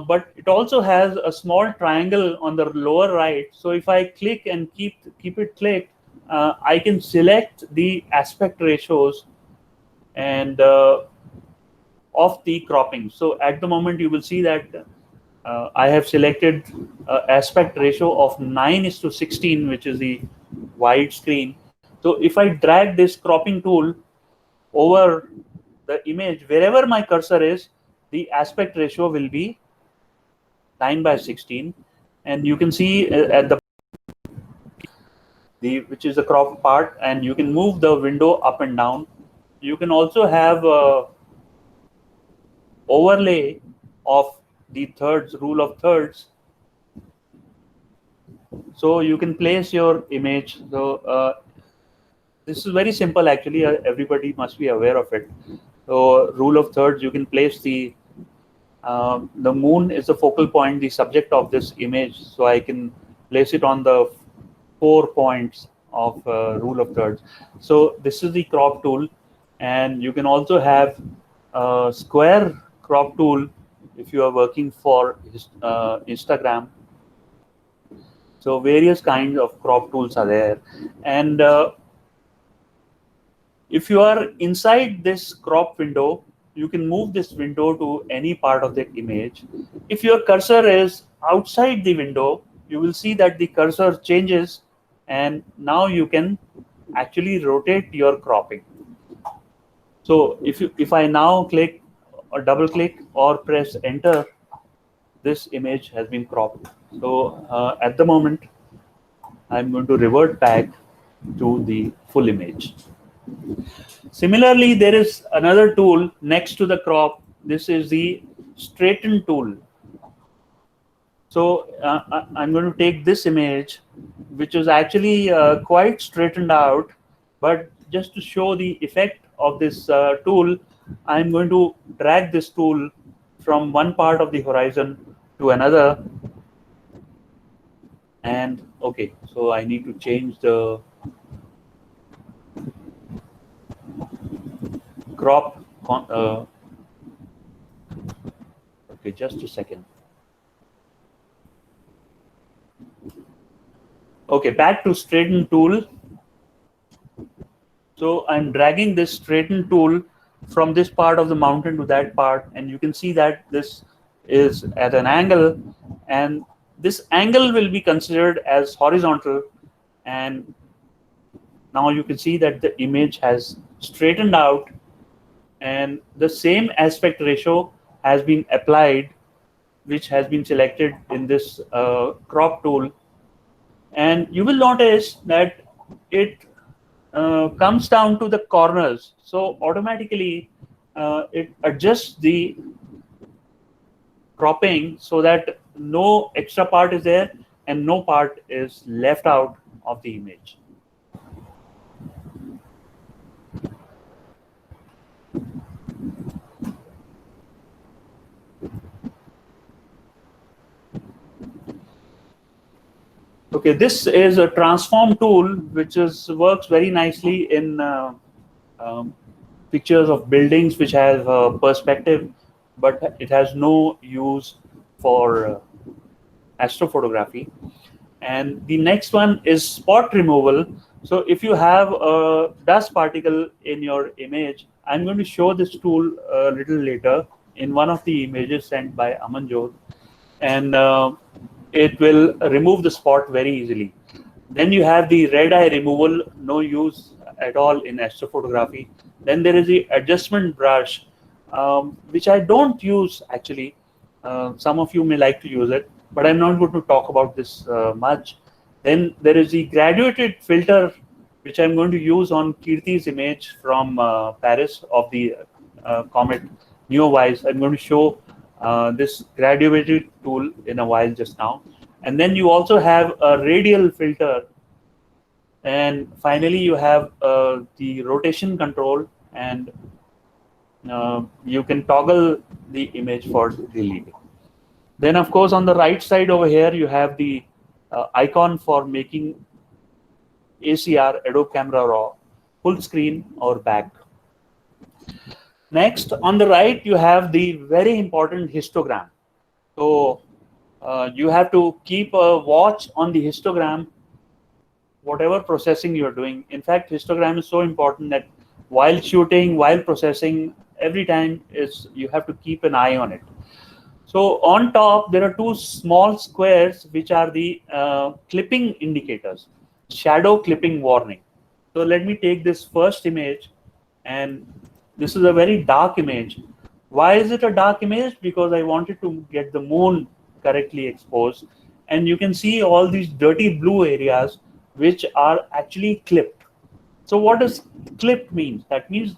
but it also has a small triangle on the lower right. So if I click and keep it clicked, I can select the aspect ratios and of the cropping. So at the moment, you will see that I have selected aspect ratio of 9:16, which is the wide screen. So if I drag this cropping tool over the image, wherever my cursor is, the aspect ratio will be 9:16, and you can see at the which is the crop part, and you can move the window up and down. You can also have overlay of the thirds, rule of thirds. So you can place your image. So this is very simple actually. Everybody must be aware of it. So rule of thirds, you can place the moon is the focal point, the subject of this image. So I can place it on the 4 points of rule of thirds. So this is the crop tool, and you can also have a square crop tool if you are working for Instagram. So various kinds of crop tools are there, and if you are inside this crop window, you can move this window to any part of the image. If your cursor is outside the window, you will see that the cursor changes, and now you can actually rotate your cropping. So if I now click or double click or press enter, this image has been cropped. So at the moment, I'm going to revert back to the full image. Similarly, there is another tool next to the crop. This is the straighten tool. So I'm going to take this image, which is actually quite straightened out, but just to show the effect of this tool, I'm going to drag this tool from one part of the horizon to another. And okay, so I need to change the crop. Okay, just a second. Okay, back to straighten tool. So I'm dragging this straighten tool from this part of the mountain to that part, and you can see that this is at an angle, and this angle will be considered as horizontal, and now you can see that the image has straightened out, and the same aspect ratio has been applied, which has been selected in this crop tool, and you will notice that it comes down to the corners. So automatically it adjusts the cropping so that no extra part is there and no part is left out of the image. Okay, this is a transform tool which works very nicely in um, pictures of buildings which have perspective, but it has no use for astrophotography. And the next one is spot removal. So if you have a dust particle in your image, I'm going to show this tool a little later in one of the images sent by Amanjot, and it will remove the spot very easily. Then you have the red eye removal, no use at all in astrophotography. Then there is the adjustment brush, which I don't use actually. Some of you may like to use it, but I'm not going to talk about this much. Then there is the graduated filter, which I'm going to use on Kirti's image from Paris of the comet Neowise. I'm going to show this graduated tool in a while just now. And then you also have a radial filter, and finally you have the rotation control, and you can toggle the image for deleting. Then of course on the right side over here you have the icon for making ACR, Adobe Camera Raw, full screen or back. Next, on the right you have the very important histogram. So you have to keep a watch on the histogram, whatever processing you're doing. In fact, histogram is so important that while shooting, while processing, every time you have to keep an eye on it. So on top, there are two small squares which are the clipping indicators, shadow clipping warning. So let me take this first image, and this is a very dark image. Why is it a dark image? Because I wanted to get the moon correctly exposed, and you can see all these dirty blue areas which are actually clipped. So what does clipped mean? That means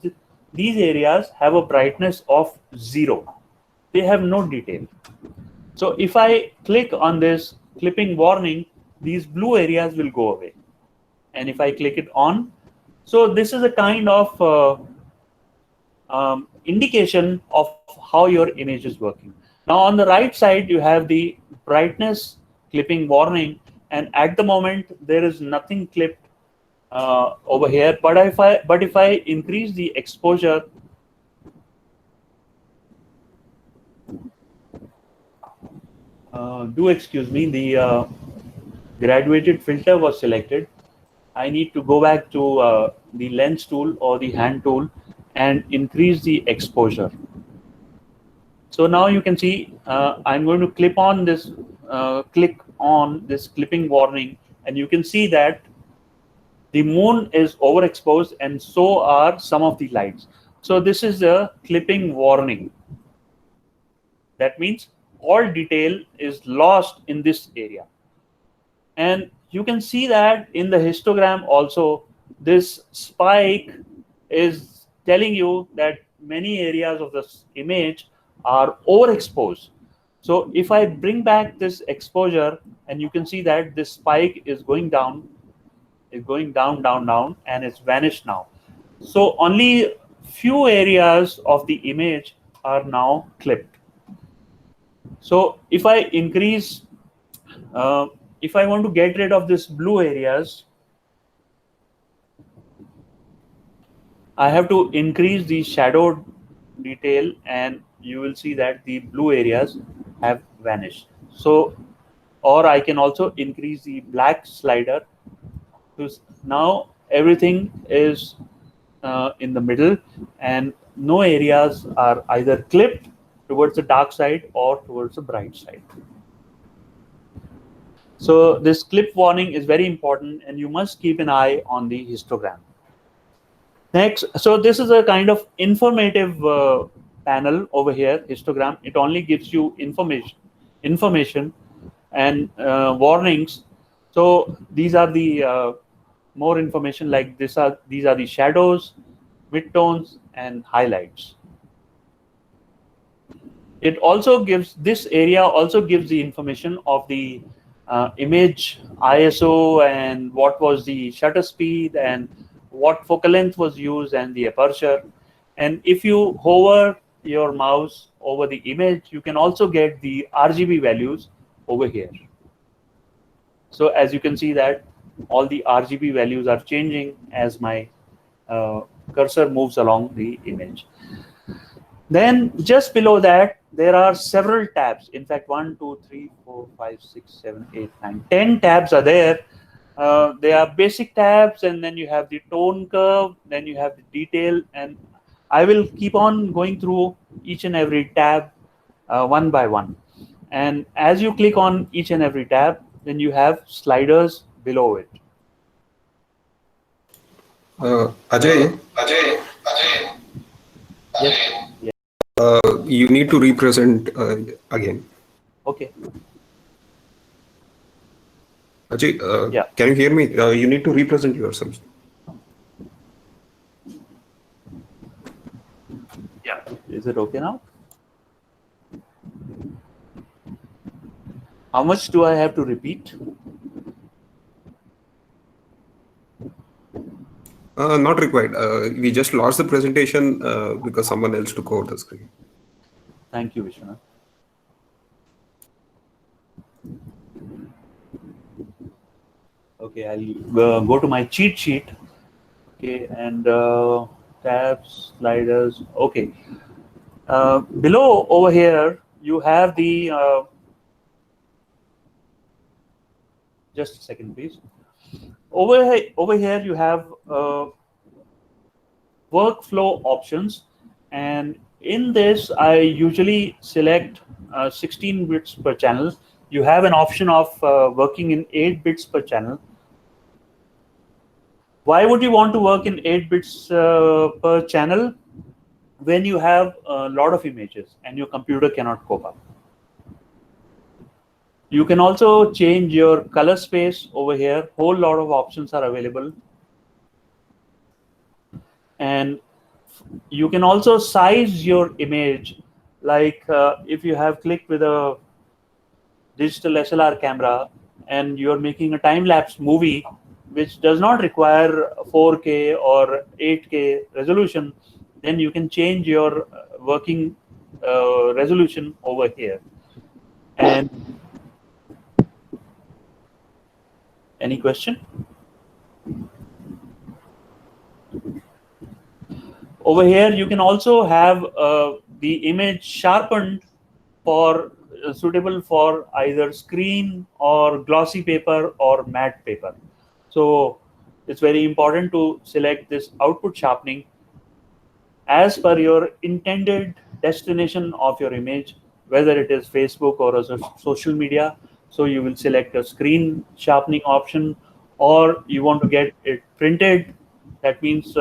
these areas have a brightness of 0. They have no detail. So if I click on this clipping warning, these blue areas will go away. And if I click it on, so this is a kind of indication of how your image is working. Now on the right side, you have the brightness clipping warning, and at the moment there is nothing clipped over here. But if I increase the exposure, do excuse me, the graduated filter was selected. I need to go back to the lens tool or the hand tool and increase the exposure. So now you can see I'm going to click on this clipping warning, and you can see that the moon is overexposed, and so are some of the lights. So this is a clipping warning. That means all detail is lost in this area. And you can see that in the histogram also, this spike is telling you that many areas of this image are overexposed. So if I bring back this exposure, and you can see that this spike is going down, down, and it's vanished now. So only few areas of the image are now clipped. So if I increase, if I want to get rid of this blue areas, I have to increase the shadow detail, and you will see that the blue areas have vanished. So or I can also increase the black slider. Now everything is in the middle, and no areas are either clipped towards the dark side or towards the bright side. So this clip warning is very important, and you must keep an eye on the histogram. Next, so this is a kind of informative panel over here, histogram. It only gives you information and warnings. So these are the more information, like these are the shadows, midtones, and highlights. It also gives, this area also gives the information of the image ISO and what was the shutter speed and what focal length was used and the aperture. And if you hover your mouse over the image, you can also get the RGB values over here. So as you can see that all the RGB values are changing as my cursor moves along the image. Then just below that, there are several tabs. In fact, 1, 2, 3, 4, 5, 6, 7, 8, 9, 10 tabs are there. They are basic tabs, and then you have the tone curve, then you have the detail, and I will keep on going through each and every tab one by one. And as you click on each and every tab, then you have sliders below it. Ajay, Yes. you need to represent again. Okay. Ajay, Yeah. can you hear me? You need to represent yourself. Yeah. Is it okay now? How much do I have to repeat? Not required. We just lost the presentation because someone else took over the screen. Thank you, Vishwanath. Okay, I'll go to my cheat sheet. Okay, and tabs, sliders. Okay. Below over here, you have the. Just a second, please. Over here, you have workflow options, and in this, I usually select 16 bits per channel. You have an option of working in 8 bits per channel. Why would you want to work in 8 bits per channel when you have a lot of images and your computer cannot cope up? You can also change your color space over here. Whole lot of options are available. And you can also size your image, like if you have clicked with a digital SLR camera and you're making a time-lapse movie which does not require 4K or 8K resolution, then you can change your working resolution over here. And any question? Over here, you can also have the image sharpened for suitable for either screen or glossy paper or matte paper. So it's very important to select this output sharpening as per your intended destination of your image, whether it is Facebook or a social media. So you will select a screen sharpening option, or you want to get it printed. That means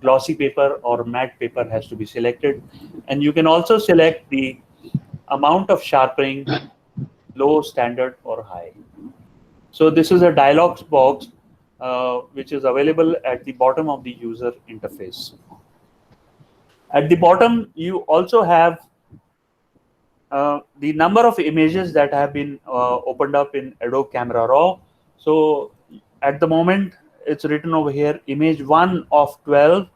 glossy paper or matte paper has to be selected. And you can also select the amount of sharpening, low, standard, or high. So this is a dialog box which is available at the bottom of the user interface. At the bottom, you also have the number of images that have been opened up in Adobe Camera Raw. So at the moment, it's written over here, image 1 of 12.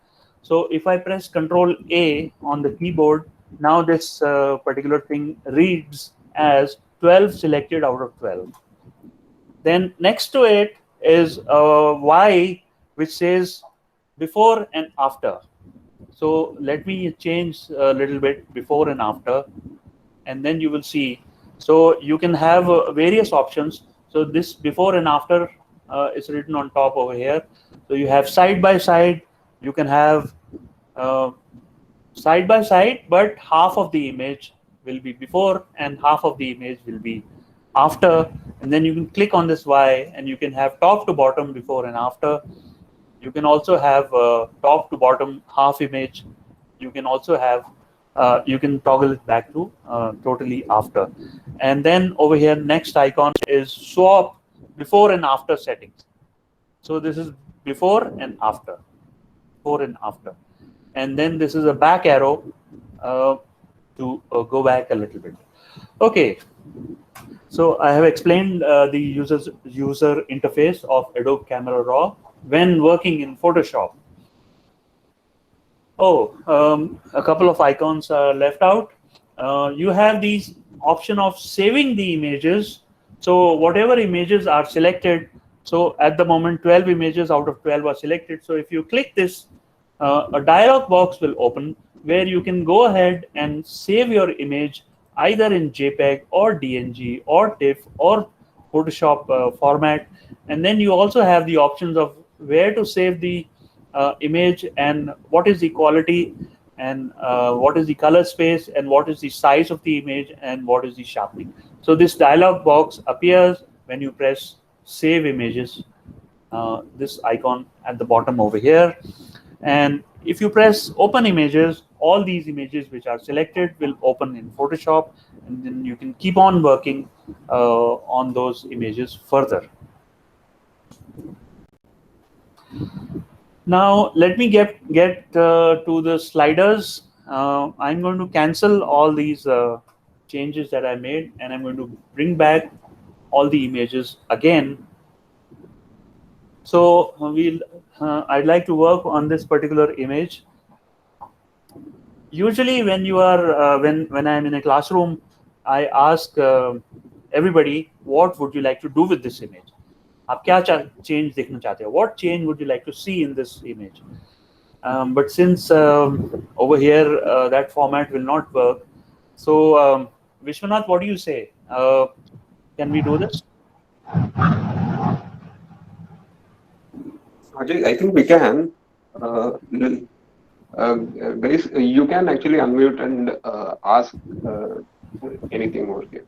So if I press Control A on the keyboard, now this particular thing reads as 12 selected out of 12. Then next to it is a Y which says before and after. So let me change a little bit before and after, and then you will see. So you can have various options. So this before and after is written on top over here. So you have side by side. You can have side by side, but half of the image will be before and half of the image will be after. And then you can click on this Y and you can have top to bottom before and after. You can also have top to bottom half image. You can also have you can toggle it back to totally after. And then over here, next icon is swap before and after settings. So this is before and after, before and after. And then this is a back arrow to go back a little bit. Okay, so I have explained the user interface of Adobe Camera Raw when working in Photoshop. Oh, a couple of icons are left out. You have these option of saving the images. So whatever images are selected, so at the moment 12 images out of 12 are selected. So if you click this, a dialog box will open where you can go ahead and save your image either in JPEG or DNG or TIFF or Photoshop format. And then you also have the options of where to save the image and what is the quality and what is the color space and what is the size of the image and what is the sharpening. So this dialog box appears when you press Save Images, this icon at the bottom over here. And if you press Open Images, all these images which are selected will open in Photoshop, and then you can keep on working on those images further. Now let me get to the sliders. I'm going to cancel all these changes that I made, and I'm going to bring back all the images again. So I'd like to work on this particular image. Usually, when you are when I'm in a classroom, I ask everybody, what would you like to do with this image? आप क्या change देखना चाहते हो? What change would you like to see in this image? But since over here that format will not work, so Vishwanath, what do you say? Can we do this? Ajay, I think we can. Guys, you can actually unmute and ask anything over here.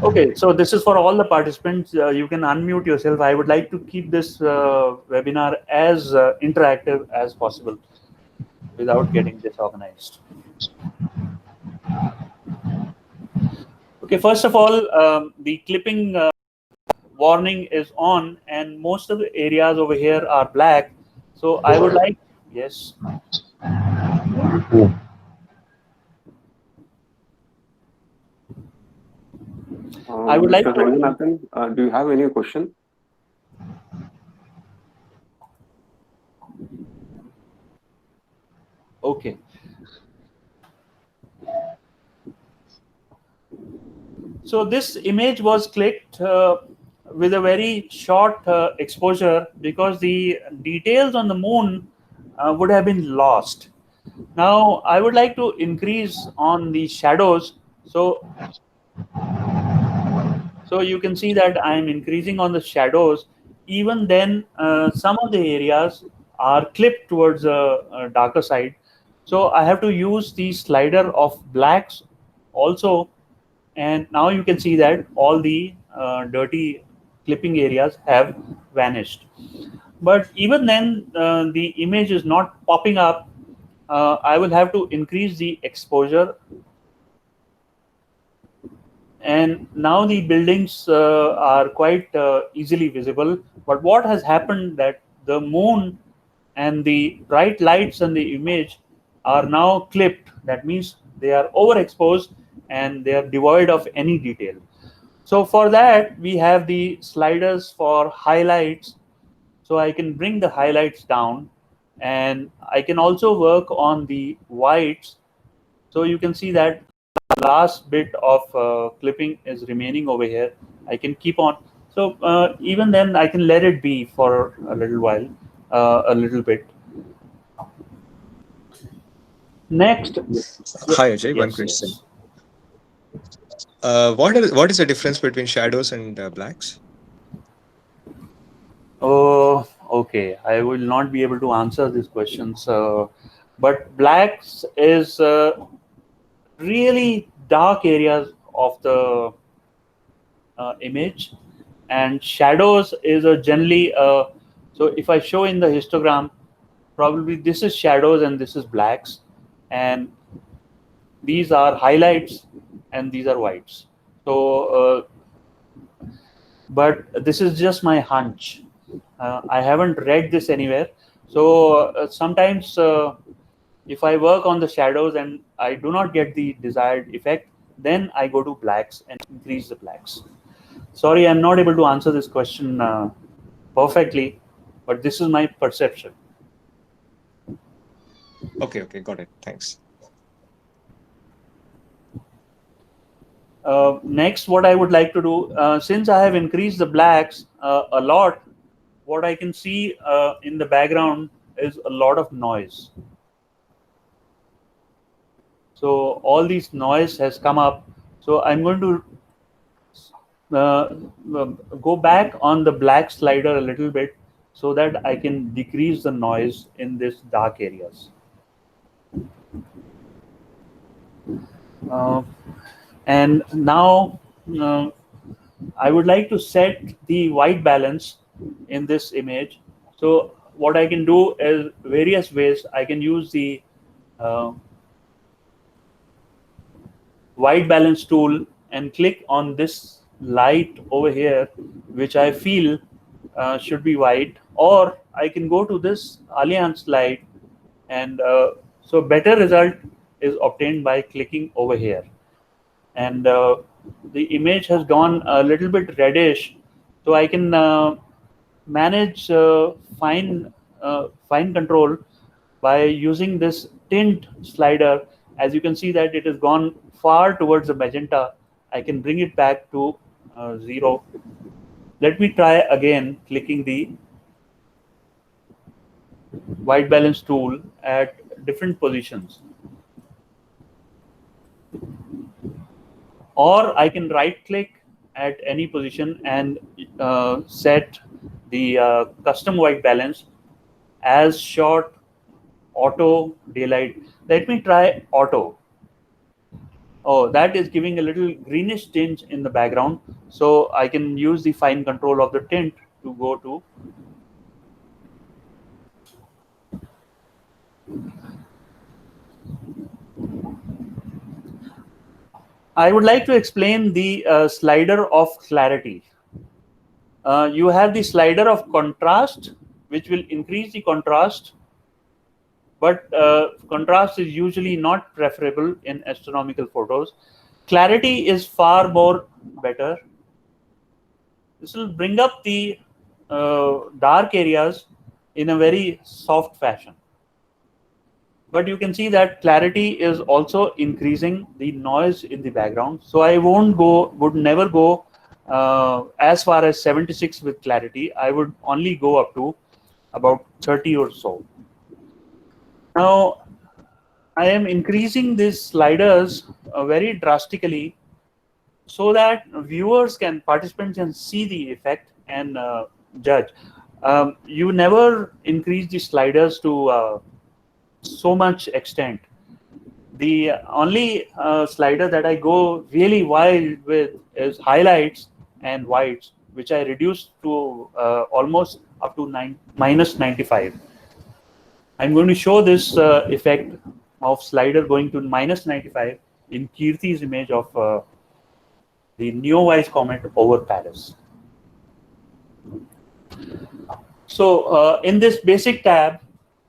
Okay, so this is for all the participants. You can unmute yourself. I would like to keep this webinar as interactive as possible without getting disorganized. Okay, first of all, the clipping warning is on, and most of the areas over here are black. So I would like, yes. I would like to. Ranganathan, do you have any question? Okay. So this image was clicked with a very short exposure because the details on the moon would have been lost. Now I would like to increase on the shadows. So you can see that I am increasing on the shadows. Even then, some of the areas are clipped towards a darker side. So I have to use the slider of blacks also. And now you can see that all the dirty clipping areas have vanished. But even then, the image is not popping up. I will have to increase the exposure. And now the buildings are quite easily visible. But what has happened that the moon and the bright lights in the image are now clipped. That means they are overexposed and they are devoid of any detail. So for that, we have the sliders for highlights. So I can bring the highlights down, and I can also work on the whites. So you can see that the last bit of clipping is remaining over here. I can keep on. So even then, I can let it be for a little while, a little bit. Next. Hi, Ajay. One Yes, question. yes. What is the difference between shadows and blacks? Oh, okay. I will not be able to answer these questions. But blacks is really dark areas of the image, and shadows is a generally. So if I show in the histogram, probably this is shadows and this is blacks, and these are highlights and these are whites. So, but this is just my hunch. I haven't read this anywhere. So sometimes if I work on the shadows and I do not get the desired effect, then I go to blacks and increase the blacks. Sorry, I'm not able to answer this question perfectly, but this is my perception. Okay, got it. Thanks. Next, what I would like to do, since I have increased the blacks a lot, what I can see in the background is a lot of noise. So all these noise has come up. So I'm going to go back on the black slider a little bit so that I can decrease the noise in these dark areas. And now I would like to set the white balance in this image. So what I can do is various ways. I can use the white balance tool and click on this light over here, which I feel should be white, or I can go to this Alliance light, and so better result is obtained by clicking over here. And the image has gone a little bit reddish, so I can manage fine control by using this tint slider. As you can see that it has gone far towards the magenta, I can bring it back to 0. Let me try again clicking the white balance tool at different positions. Or I can right click at any position and set the custom white balance as short auto daylight. Let me try auto. Oh, that is giving a little greenish tinge in the background. So I can use the fine control of the tint to go to I would like to explain the slider of clarity. You have the slider of contrast, which will increase the contrast, but contrast is usually not preferable in astronomical photos. Clarity is far more better. This will bring up the dark areas in a very soft fashion. But you can see that clarity is also increasing the noise in the background. So I would never go as far as 76 with clarity. I would only go up to about 30 or so. Now, I am increasing these sliders very drastically so that participants can see the effect and judge. You never increase the sliders to so much extent. The only slider that I go really wild with is highlights and whites, which I reduced to almost up to minus 95. I'm going to show this effect of slider going to minus 95 in Kirti's image of the Neowise comet over Paris. So in this basic tab,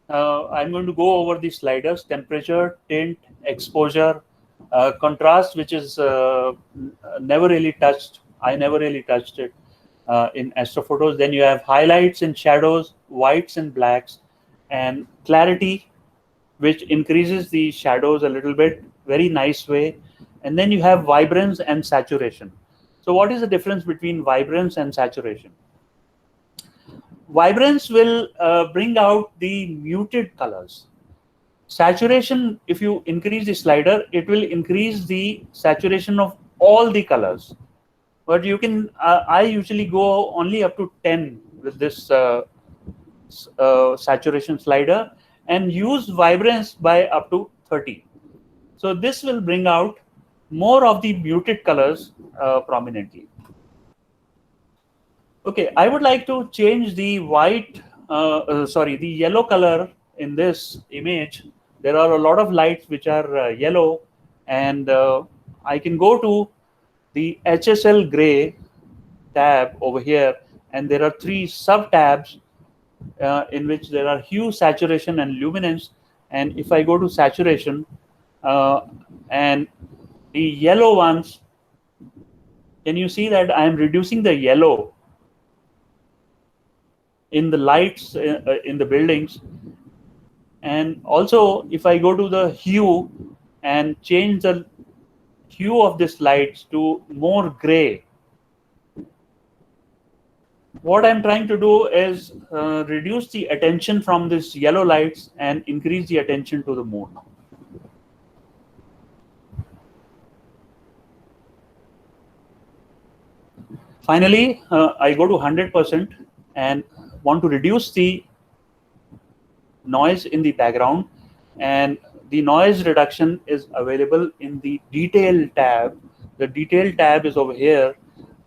I'm going to go over the sliders: temperature, tint, exposure, contrast, which is never really touched. I never really touched it in astrophotos. Then you have highlights and shadows, whites and blacks, and clarity, which increases the shadows a little bit, very nice way. And then you have vibrance and saturation. So what is the difference between vibrance and saturation? Vibrance will bring out the muted colors. Saturation, if you increase the slider, it will increase the saturation of all the colors. But you can, I usually go only up to 10 with this saturation slider, and use vibrance by up to 30. So this will bring out more of the muted colors prominently. Okay, I would like to change the the yellow color in this image. There are a lot of lights which are yellow, and I can go to the HSL gray tab over here, and there are 3 sub tabs in which there are hue, saturation, and luminance. And if I go to saturation, and the yellow ones, can you see that I am reducing the yellow in the lights in the buildings? And also, if I go to the hue and change the hue of this lights to more gray, what I'm trying to do is reduce the attention from this yellow lights and increase the attention to the moon. Finally, I go to 100% and want to reduce the noise in the background, and the noise reduction is available in the detail tab. The detail tab is over here,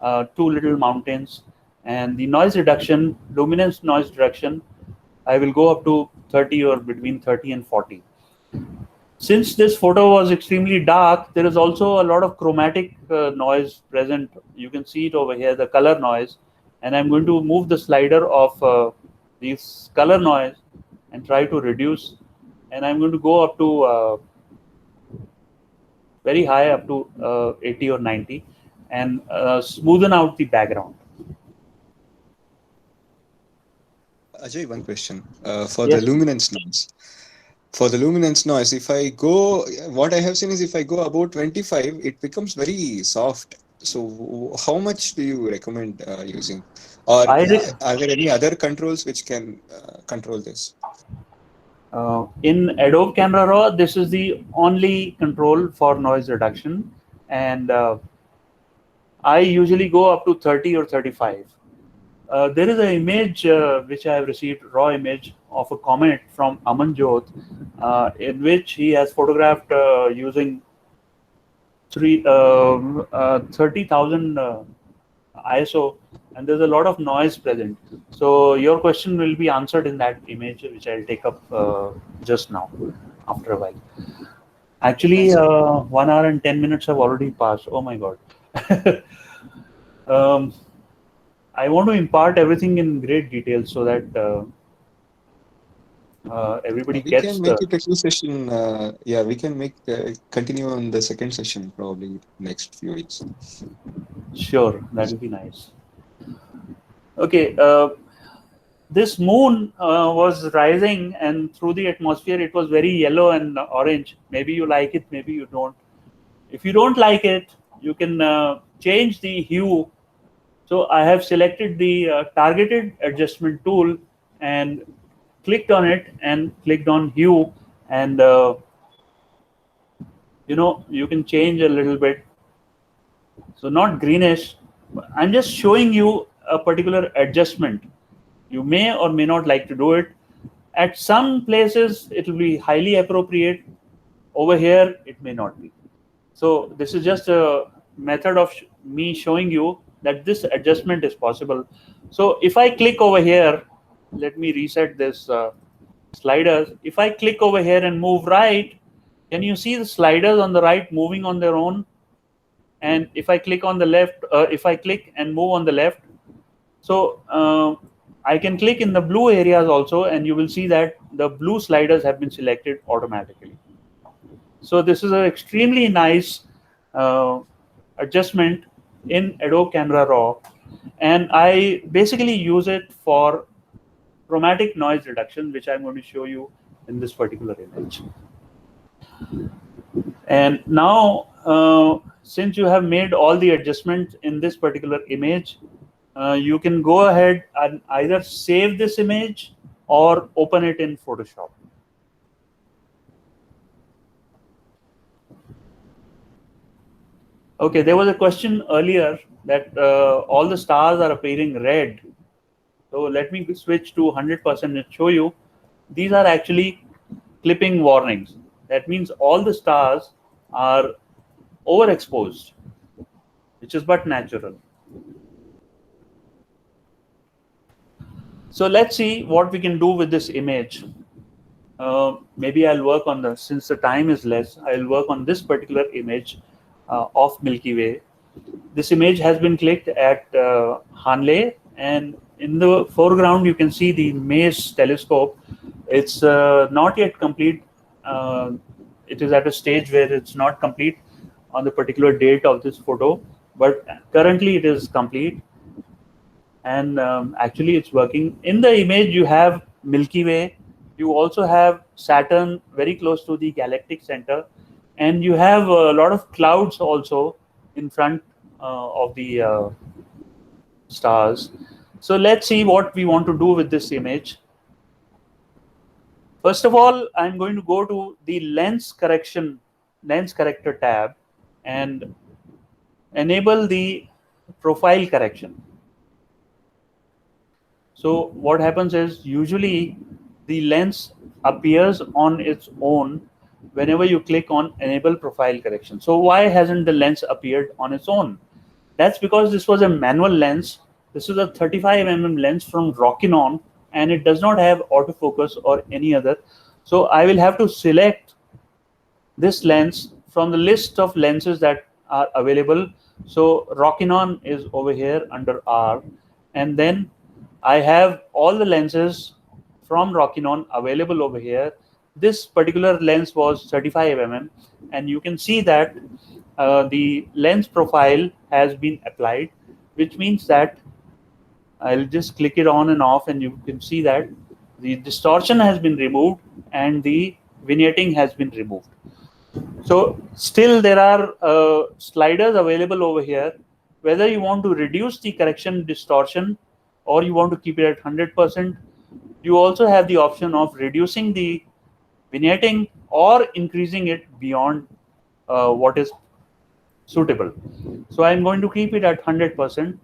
2 little mountains, and the noise reduction, luminance noise reduction, I will go up to 30 or between 30 and 40. Since this photo was extremely dark, there is also a lot of chromatic noise present. You can see it over here, the color noise, and I'm going to move the slider of this color noise and try to reduce, and I'm going to go up to very high, up to 80 or 90, and smoothen out the background. Ajay, one question for Yes. the luminance noise. For the luminance noise, if I go, what I have seen is if I go above 25, it becomes very soft. So how much do you recommend using? Or are there any other controls which can control this? In Adobe Camera Raw, this is the only control for noise reduction, and I usually go up to 30 or 35. There is an image which I have received, raw image of a comet from Amanjot, in which he has photographed using 30,000 ISO, and there's a lot of noise present. So your question will be answered in that image, which I'll take up just now, after a while. Actually, 1 hour and 10 minutes have already passed. Oh my God. I want to impart everything in great detail so that everybody We gets can make it a 2 session. Yeah, we can make continue on the second session probably next few weeks. Sure, that would be nice. Okay, this moon was rising, and through the atmosphere it was very yellow and orange. Maybe you like it, maybe you don't. If you don't like it, you can change the hue. So I have selected the targeted adjustment tool and clicked on it and clicked on hue, and you can change a little bit. So not greenish. I'm just showing you a particular adjustment. You may or may not like to do it. At some places it will be highly appropriate. Over here it may not be. So this is just a method of me showing you that this adjustment is possible. So if I click over here, let me reset this sliders. If I click over here and move right, can you see the sliders on the right moving on their own? And if I click on the left, if I click and move on the left, so I can click in the blue areas also, and you will see that the blue sliders have been selected automatically. So this is an extremely nice adjustment in Adobe Camera Raw, and I basically use it for chromatic noise reduction, which I'm going to show you in this particular image. And now, since you have made all the adjustments in this particular image, you can go ahead and either save this image or open it in Photoshop. Okay, there was a question earlier that all the stars are appearing red. So let me switch to 100% and show you. These are actually clipping warnings. That means all the stars are overexposed, which is but natural. So let's see what we can do with this image. Maybe I'll work on since the time is less, I'll work on this particular image of Milky Way. This image has been clicked at Hanle, and in the foreground you can see the Mace telescope. It's not yet complete. It is at a stage where it's not complete on the particular date of this photo, but currently it is complete. And actually it's working. In the image you have Milky Way, you also have Saturn very close to the galactic center, and you have a lot of clouds also in front of the stars. So let's see what we want to do with this image. First of all, I'm going to go to the lens corrector tab and enable the profile correction. So what happens is usually the lens appears on its own whenever you click on enable profile correction. So why hasn't the lens appeared on its own? That's because this was a manual lens. This is a 35mm lens from Rokinon, and it does not have autofocus or any other. So I will have to select this lens from the list of lenses that are available. So Rokinon is over here under R, and then I have all the lenses from Rokinon available over here. This particular lens was 35mm, and you can see that the lens profile has been applied, which means that I'll just click it on and off, and you can see that the distortion has been removed and the vignetting has been removed. So still there are sliders available over here. Whether you want to reduce the correction distortion or you want to keep it at 100%, you also have the option of reducing the vignetting or increasing it beyond what is suitable. So I'm going to keep it at 100%.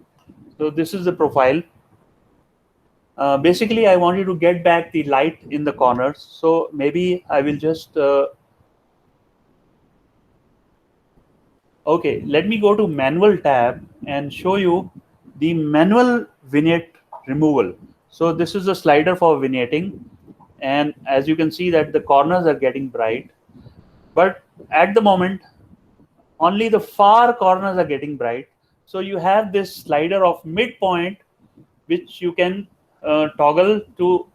So this is the profile. Basically, I wanted to get back the light in the corners. So maybe I will just okay, let me go to manual tab and show you the manual vignette removal. So this is the slider for vignetting, and as you can see that the corners are getting bright, but at the moment only the far corners are getting bright. So you have this slider of midpoint which you can toggle to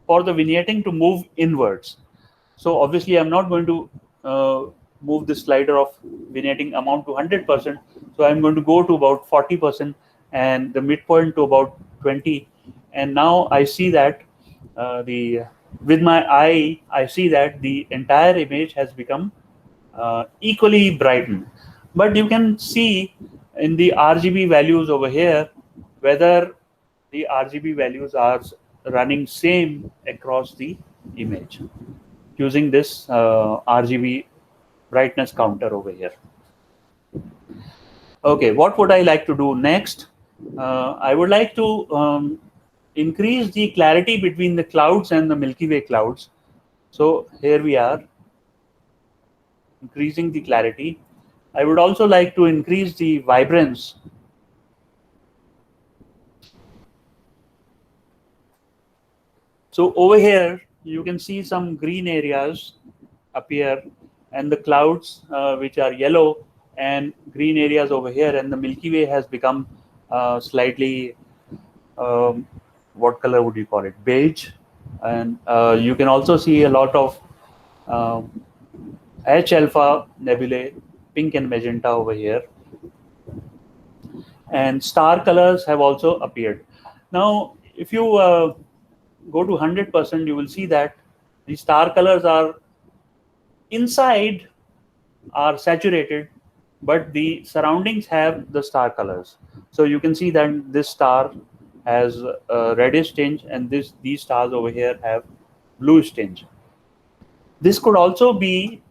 for the vignetting to move inwards. So obviously I'm not going to move the slider of vignetting amount to 100%. So I'm going to go to about 40% and the midpoint to about 20. And now I see that with my eye, I see that the entire image has become equally brightened. But you can see in the RGB values over here whether the RGB values are running same across the image using this RGB brightness counter over here. Okay, what would I like to do next? I would like to increase the clarity between the clouds and the Milky Way clouds. So here we are, increasing the clarity. I would also like to increase the vibrance. So over here, you can see some green areas appear, and the clouds which are yellow, and green areas over here, and the Milky Way has become slightly, what color would you call it? Beige. And you can also see a lot of H alpha nebulae, pink and magenta over here. And star colors have also appeared. Now, if you go to 100%, you will see that the star colors are inside are saturated, but the surroundings have the star colors. So you can see that this star has a reddish tinge, and these stars over here have bluish tinge. This could also be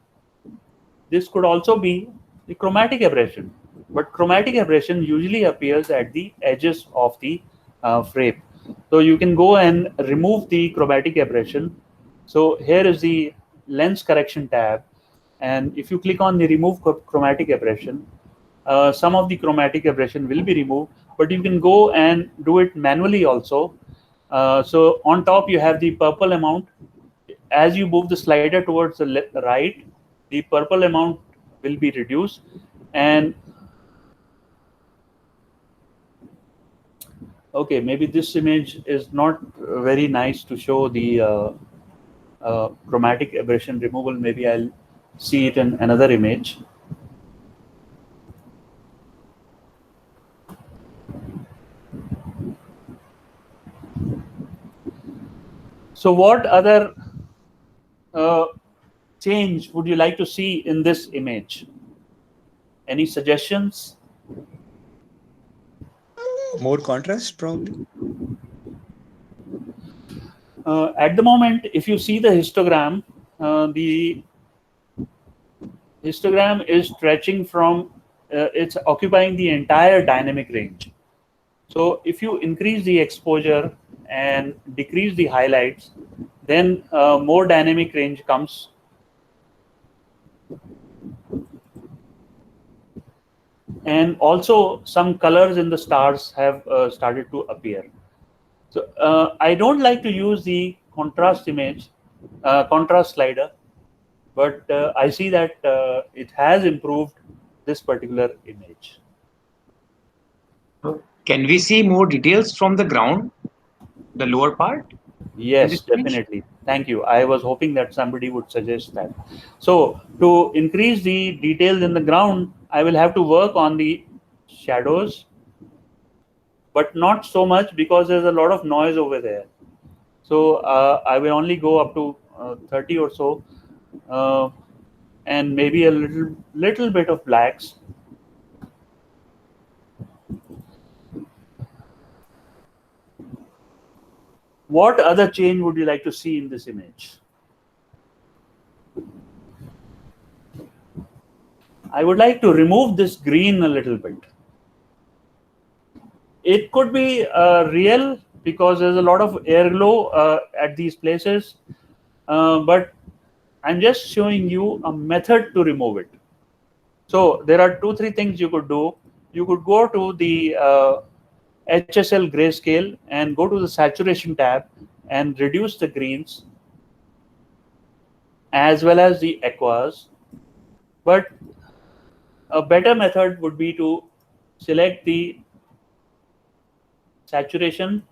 the chromatic aberration. but chromatic aberration usually appears at the edges of the frame. So you can go and remove the chromatic aberration. So here is the lens correction tab, and if you click on the remove chromatic aberration, some of the chromatic aberration will be removed, but you can go and do it manually also. So on top you have the purple amount. As you move the slider towards the right, the purple amount will be reduced. And okay, maybe this image is not very nice to show the chromatic aberration removal. Maybe I'll see it in another image. So what other change would you like to see in this image? Any suggestions? More contrast, probably. At the moment, if you see the histogram is stretching from, it's occupying the entire dynamic range. So if you increase the exposure and decrease the highlights, then more dynamic range comes. And also some colors in the stars have started to appear. So I don't like to use the contrast image, contrast slider, but I see that it has improved this particular image. Can we see more details from the ground, the lower part? Yes, definitely. Thank you. I was hoping that somebody would suggest that. So to increase the details in the ground, I will have to work on the shadows, but not so much because there's a lot of noise over there. So I will only go up to 30 or so, and maybe a little bit of blacks. What other change would you like to see in this image? I would like to remove this green a little bit. It could be real because there's a lot of air glow at these places, but I'm just showing you a method to remove it. So there are 2-3 things you could do. You could go to the HSL grayscale and go to the saturation tab and reduce the greens as well as the aquas. But a better method would be to select the saturation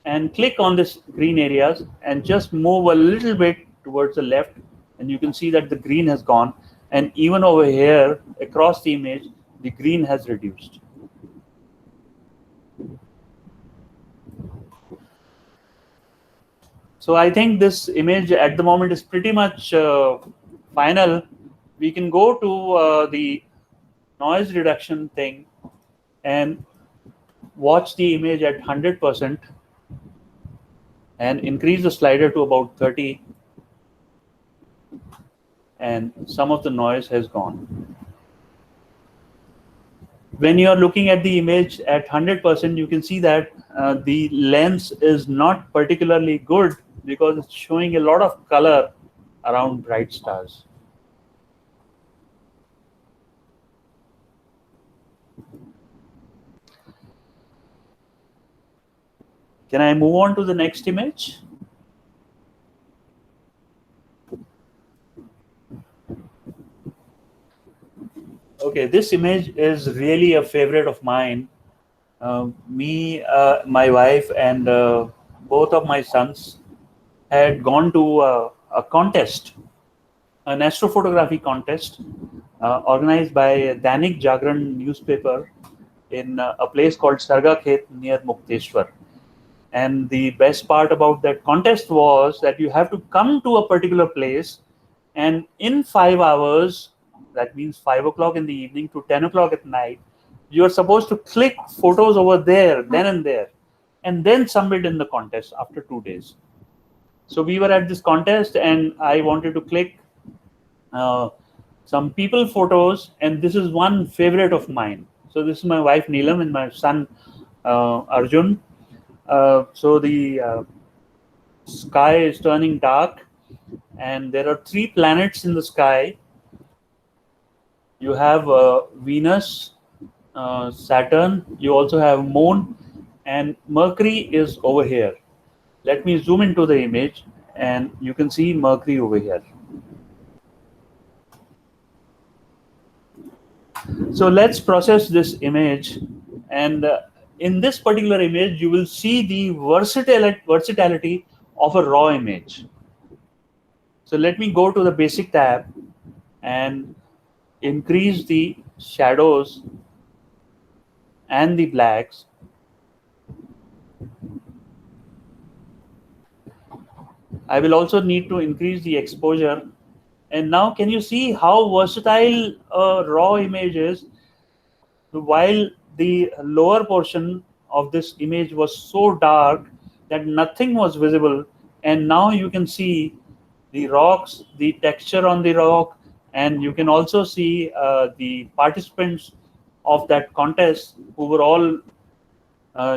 and click on this green areas and just move a little bit towards the left, and you can see that the green has gone, and even over here across the image the green has reduced. So I think this image at the moment is pretty much final. We can go to the noise reduction thing and watch the image at 100% and increase the slider to about 30, and some of the noise has gone. When you are looking at the image at 100%, you can see that the lens is not particularly good because it's showing a lot of color around bright stars. Can I move on to the next image? Okay, this image is really a favorite of mine. My wife, and both of my sons had gone to a contest, an astrophotography contest organized by Dainik Jagran newspaper in a place called Sargakhet near Mukteshwar. And the best part about that contest was that you have to come to a particular place, and in 5 hours, that means 5 o'clock in the evening to 10 o'clock at night, you are supposed to click photos over there, then and there, and then submit in the contest after 2 days. So we were at this contest, and I wanted to click some people photos, and this is one favorite of mine. So this is my wife Neelam and my son Arjun. So the sky is turning dark, and there are 3 planets in the sky. You have Venus, Saturn, you also have Moon, and Mercury is over here. Let me zoom into the image, and you can see Mercury over here. So let's process this image, and in this particular image you will see the versatility of a raw image. So let me go to the basic tab and increase the shadows and the blacks. I will also need to increase the exposure. And now can you see how versatile a raw image is? While the lower portion of this image was so dark that nothing was visible, and now you can see the rocks, the texture on the rock, and you can also see the participants of that contest who were all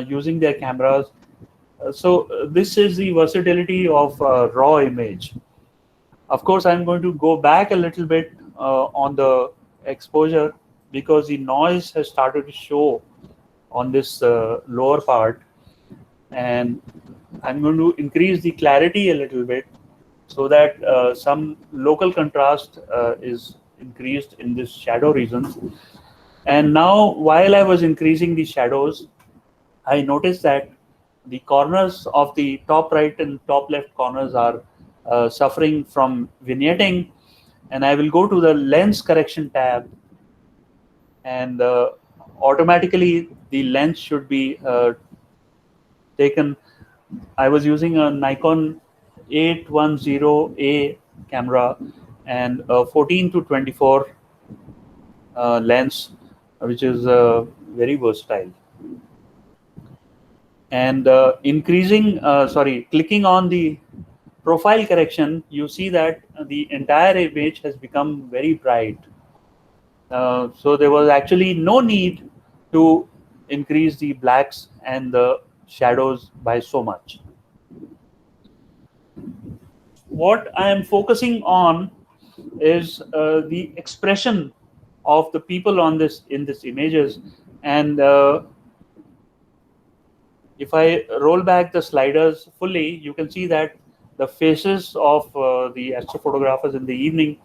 using their cameras. So this is the versatility of raw image. Of course, I'm going to go back a little bit on the exposure because the noise has started to show on this lower part, and I'm going to increase the clarity a little bit so that some local contrast is increased in this shadow regions. And now while I was increasing the shadows, I noticed that the corners of the top right and top left corners are suffering from vignetting, and I will go to the lens correction tab, and automatically the lens should be taken. I was using a Nikon 810A camera and a 14 to 24 lens, which is very versatile. And clicking on the profile correction, you see that the entire image has become very bright. So there was actually no need to increase the blacks and the shadows by so much. What I am focusing on is the expression of the people in this images, and if I roll back the sliders fully, you can see that the faces of the astrophotographers in the evening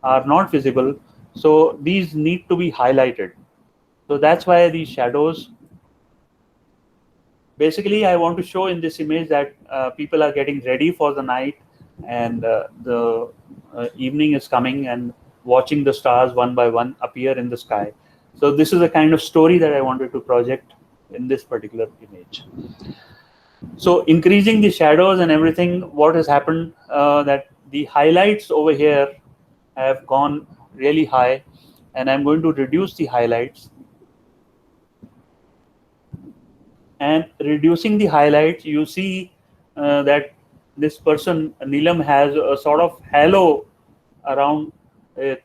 are not visible. So these need to be highlighted. So that's why these shadows. Basically, I want to show in this image that people are getting ready for the night, and the evening is coming, and watching the stars one by one appear in the sky. So this is a kind of story that I wanted to project in this particular image. So increasing the shadows and everything, what has happened that the highlights over here have gone really high, and I'm going to reduce the highlights. And reducing the highlights, you see that this person Neelam has a sort of halo around it.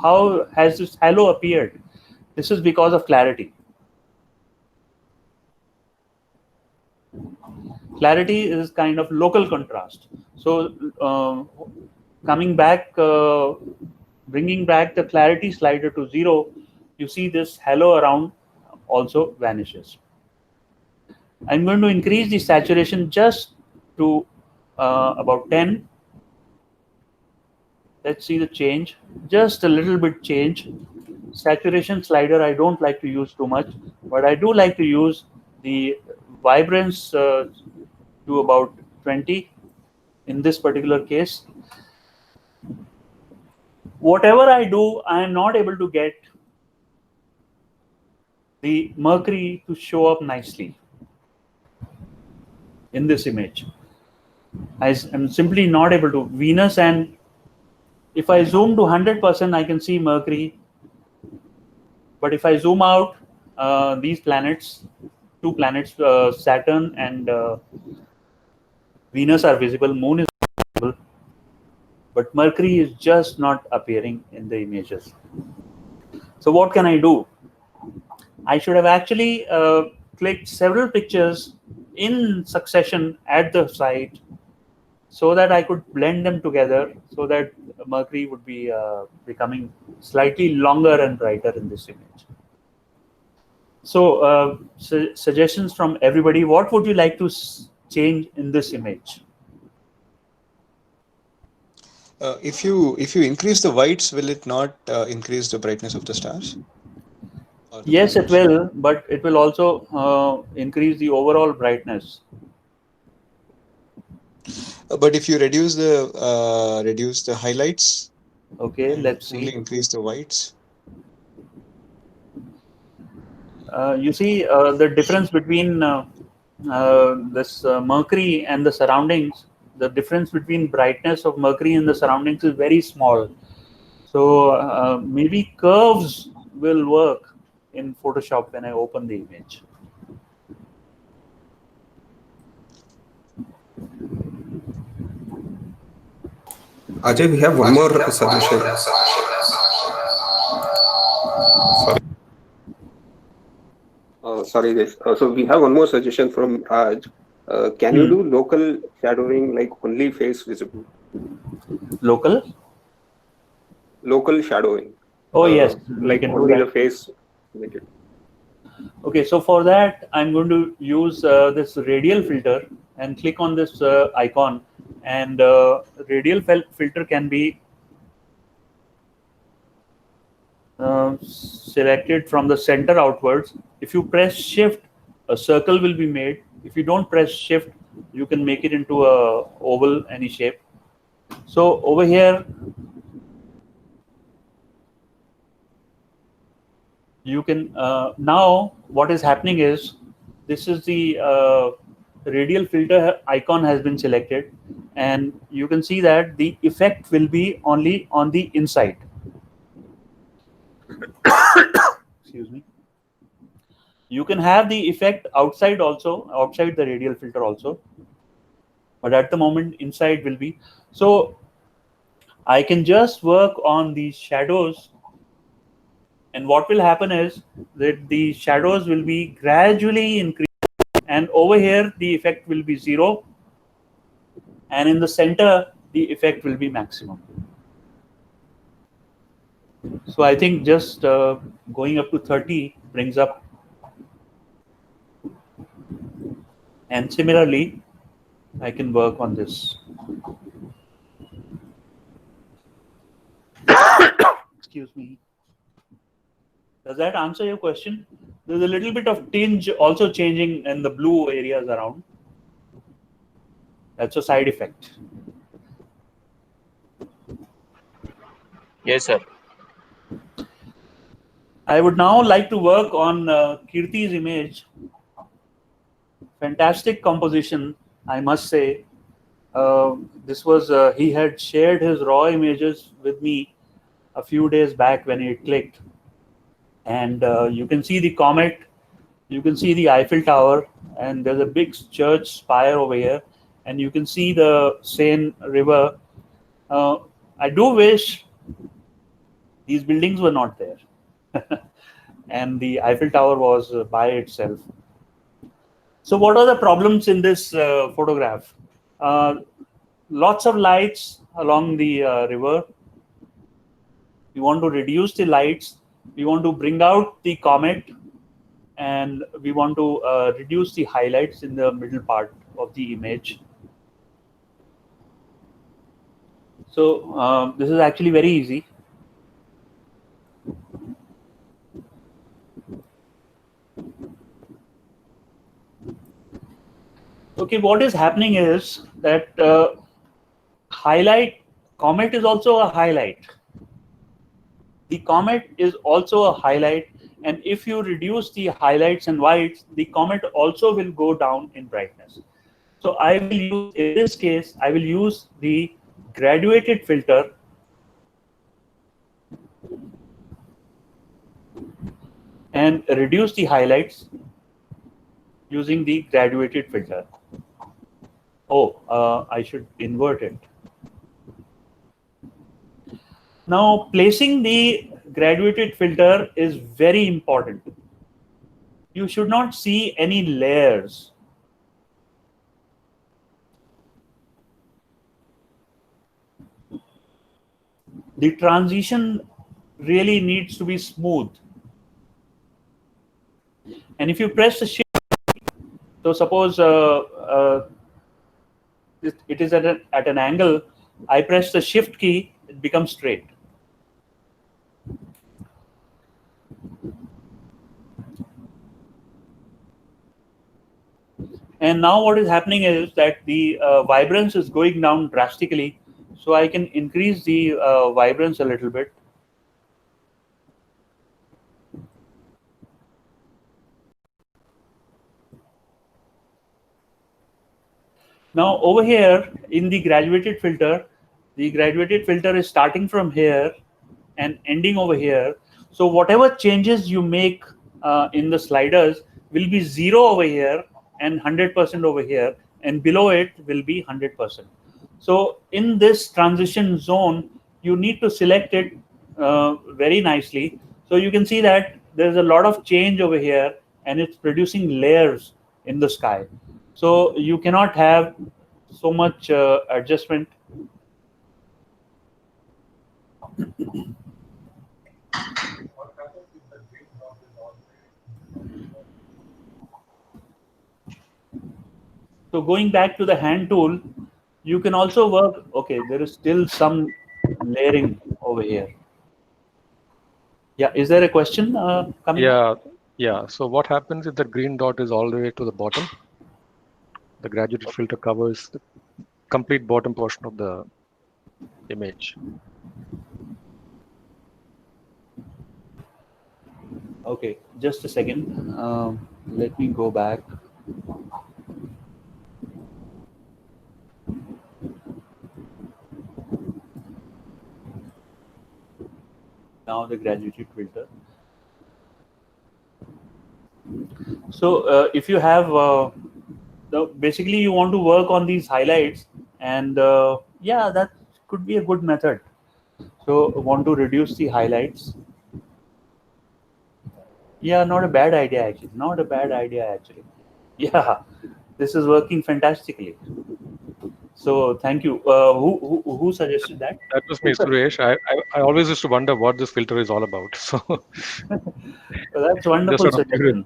How has this halo appeared? This is because of clarity. Clarity is kind of local contrast. So coming back, bringing back the clarity slider to 0, you see this halo around also vanishes. I'm going to increase the saturation just to about 10. Let's see the change, just a little bit change. Saturation slider I don't like to use too much, but I do like to use the vibrance to about 20 in this particular case. Whatever I do, I am not able to get the Mercury to show up nicely in this image. I am simply not able to. Venus, and if I zoom to 100%, I can see Mercury. But if I zoom out, these planets, 2 planets, Saturn and Venus are visible, Moon is visible, but Mercury is just not appearing in the images. So what can I do? I should have actually clicked several pictures in succession at the site so that I could blend them together so that Mercury would be becoming slightly longer and brighter in this image. So suggestions from everybody, what would you like to change in this image? If you increase the whites, will it not increase the brightness of the stars? Yes, it will, but it will also increase the overall brightness. But if you reduce the highlights, okay, let's see. Only increase the whites. You see the difference between this Mercury and the surroundings. The difference between brightness of Mercury and the surroundings is very small. So maybe curves will work in Photoshop when I open the image. Ajay, we have one more suggestion. Sorry, this. So we have one more suggestion from Raj. Can you do local shadowing, like only face visible? Local shadowing. Oh yes, like only the face. Okay, so for that I'm going to use this radial filter and click on this icon, and radial filter can be selected from the center outwards. If you press shift, a circle will be made. If you don't press shift, you can make it into a oval, any shape. So over here you can now what is happening is, this is the radial filter icon has been selected, and you can see that the effect will be only on the inside. Excuse me. You can have the effect outside also, outside the radial filter also, but at the moment inside will be. So I can just work on these shadows, and what will happen is that the shadows will be gradually increased, and over here the effect will be 0, and in the center the effect will be maximum. So I think just going up to 30 brings up, and similarly I can work on this. Excuse me. Does that answer your question? There's a little bit of tinge also changing in the blue areas around. That's a side effect. Yes, sir. I would now like to work on Kirti's image. Fantastic composition, I must say. This was he had shared his raw images with me a few days back when he clicked, and you can see the comet, you can see the Eiffel Tower, and there's a big church spire over here, and you can see the Seine River. I do wish these buildings were not there, and the Eiffel Tower was by itself. So what are the problems in this photograph? Lots of lights along the river. We want to reduce the lights. We want to bring out the comet, and we want to reduce the highlights in the middle part of the image. So this is actually very easy. Okay, what is happening is that comet is also a highlight. The comet is also a highlight, and if you reduce the highlights and whites, the comet also will go down in brightness. So I will use, in this case, I will use the graduated filter and reduce the highlights using the graduated filter. Oh, I should invert it. Now placing the graduated filter is very important. You should not see any layers. The transition really needs to be smooth. And if you press the shift, so suppose it is at an angle, I press the shift key, it becomes straight. And now what is happening is that the vibrance is going down drastically. So I can increase the vibrance a little bit. Now over here in the graduated filter is starting from here and ending over here. So whatever changes you make in the sliders will be 0 over here and 100% over here, and below it will be 100%. So in this transition zone, you need to select it very nicely. So you can see that there's a lot of change over here and it's producing layers in the sky. So you cannot have so much adjustment. So going back to the hand tool, you can also work. Okay, there is still some layering over here. Yeah, is there a question coming? Yeah. So what happens if the green dot is all the way to the bottom? The graduated filter covers the complete bottom portion of the image. Okay, just a second. Let me go back. Now the graduated filter. So if you have basically you want to work on these highlights, and yeah, that could be a good method. So want to reduce the highlights. Yeah, not a bad idea actually. Not a bad idea actually. Yeah, this is working fantastically. So thank you. Who suggested that? That was me, Suresh. I always used to wonder what this filter is all about. So Well, that's wonderful suggestion.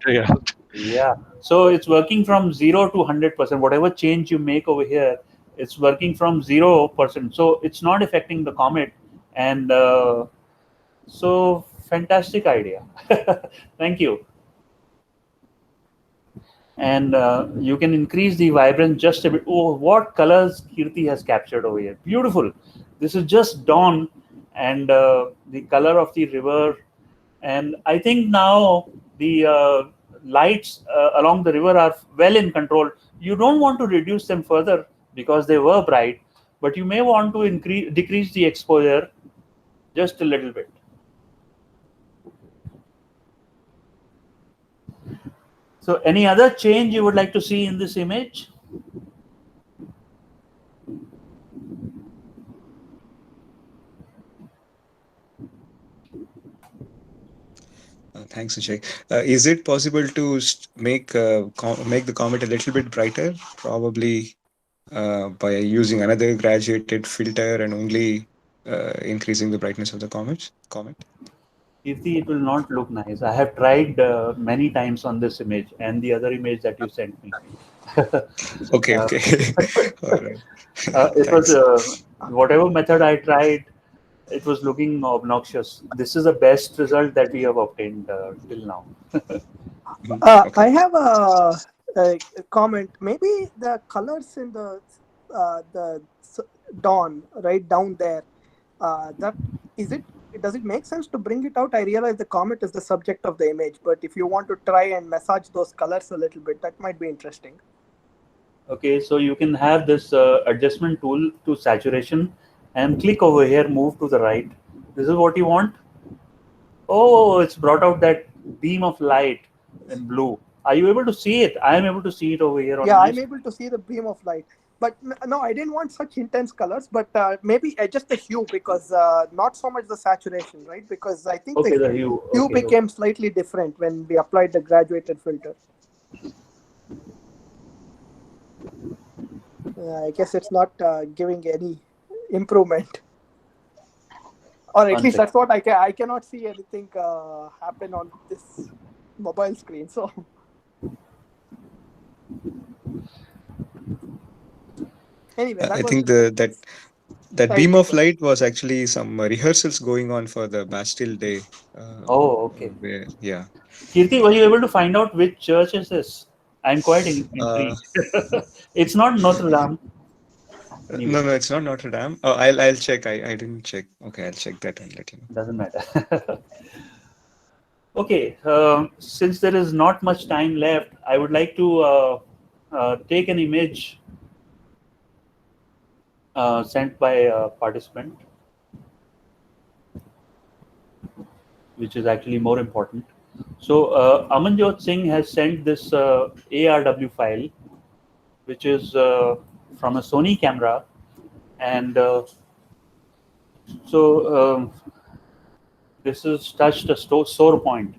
Yeah. So it's working from 0 to 100%. Whatever change you make over here, it's working from 0%. So it's not affecting the comet. And so fantastic idea. Thank you. And you can increase the vibrance just a bit. Oh, what colors Kirti has captured over here. Beautiful. This is just dawn and the color of the river. And I think now the lights along the river are well in control. You don't want to reduce them further because they were bright, but you may want to decrease the exposure just a little bit. So any other change you would like to see in this image? Thanks, Ajay. Is it possible to make the comet a little bit brighter, probably by using another graduated filter and only increasing the brightness of the comet? Kirti, it will not look nice. I have tried many times on this image and the other image that you sent me. Okay. All right. It was whatever method I tried, it was looking obnoxious. This is the best result that we have obtained till now. Okay. I have a comment. Maybe the colors in the dawn right down there. That is it. Does it make sense to bring it out? I realize the comet is the subject of the image, but if you want to try and massage those colors a little bit, that might be interesting. Okay, so you can have this adjustment tool to saturation and click over here, move to the right. This is what you want. Oh, it's brought out that beam of light in blue. Are you able to see it? I am able to see it over here. Yeah, I'm able to see the beam of light. But no, I didn't want such intense colors, but maybe just the hue, because not so much the saturation, right? Because I think Okay, the the hue. hue Okay. became slightly different when we applied the graduated filter. I guess it's not giving any improvement, or at least that's what I cannot see anything happen on this mobile screen. So anyway, I think that beam of light was actually some rehearsals going on for the Bastille Day. Oh, okay. Yeah. Kirti, were you able to find out which church is this? I'm quite intrigued. It's not Notre Dame. Anyway. No, it's not Notre Dame. Oh, I'll check. I didn't check. Okay, I'll check that and let you know. Doesn't matter. Okay, since there is not much time left, I would like to take an image sent by a participant, which is actually more important. So Amanjot Singh has sent this ARW file, which is from a Sony camera, and this is touched a sore point.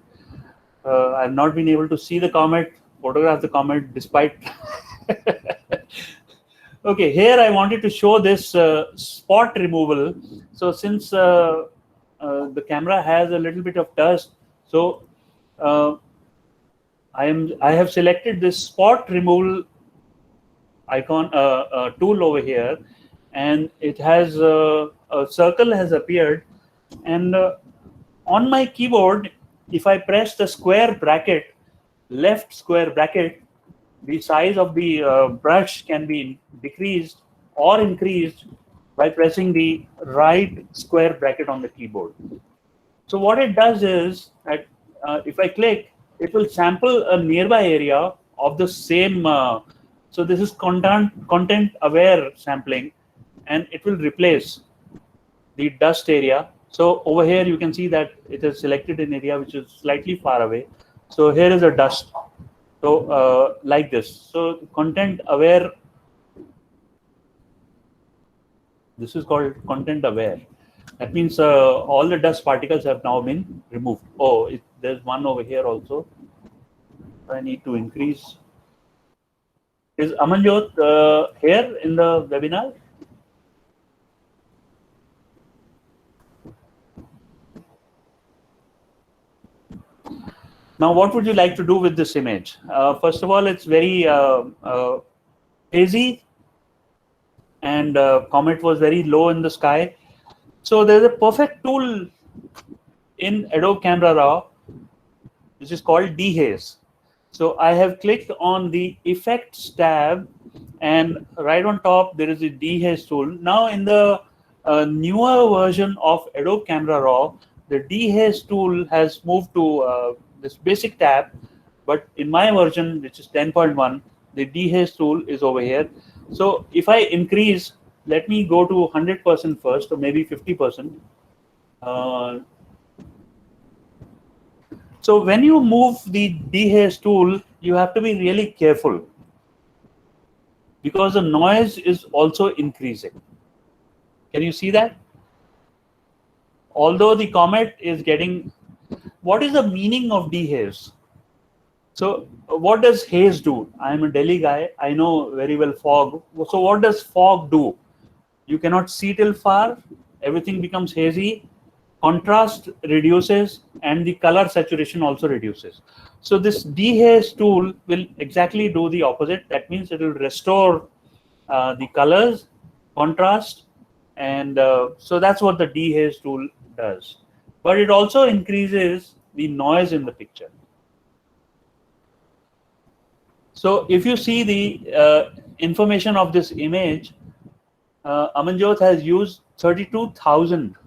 I've not been able to see the comet, photograph the comet, despite. Okay, here I wanted to show this spot removal. So since the camera has a little bit of dust, so I have selected this spot removal icon tool over here, and it has a circle has appeared, and on my keyboard, if I press the square bracket, left square bracket, the size of the brush can be decreased or increased by pressing the right square bracket on the keyboard. So what it does is that if I click, it will sample a nearby area of the same. So this is content aware sampling, and it will replace the dust area. So over here you can see that it is selected an area which is slightly far away. So here is a dust. So like this. So content aware. This is called content aware. That means all the dust particles have now been removed. Oh, there's one over here also. I need to increase. Is Amanjot here in the webinar? Now, what would you like to do with this image? First of all, it's very hazy, and comet was very low in the sky. So there's a perfect tool in Adobe Camera Raw, which is called dehaze. So I have clicked on the Effects tab, and right on top there is a dehaze tool. Now in the newer version of Adobe Camera Raw, the dehaze tool has moved to this basic tab, but in my version, which is 10.1, the dehaze tool is over here. So if I increase, let me go to 100% first, or maybe 50%. So when you move the dehaze tool, you have to be really careful, because the noise is also increasing. Can you see that? Although the comet is getting, what is the meaning of dehaze? So what does haze do? I'm a Delhi guy. I know very well fog. So what does fog do? You cannot see till far. Everything becomes hazy. Contrast reduces, and the color saturation also reduces. So this dehaze tool will exactly do the opposite. That means it will restore the colors, contrast, and so that's what the dehaze tool does. But it also increases the noise in the picture. So if you see the information of this image, Amanjot has used 32,000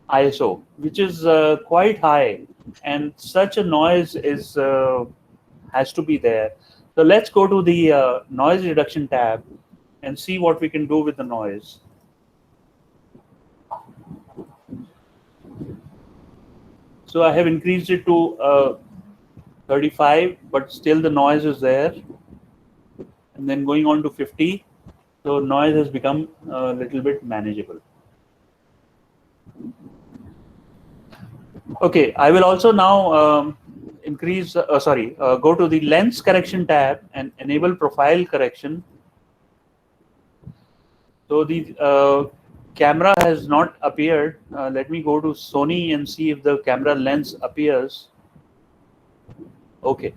ISO, which is quite high, and such a noise is has to be there. So let's go to the noise reduction tab and see what we can do with the noise. So I have increased it to 35, but still the noise is there. and then going on to 50. So noise has become a little bit manageable. Okay, I will also now go to the lens correction tab and enable profile correction. So the camera has not appeared. Let me go to Sony and see if the camera lens appears. Okay,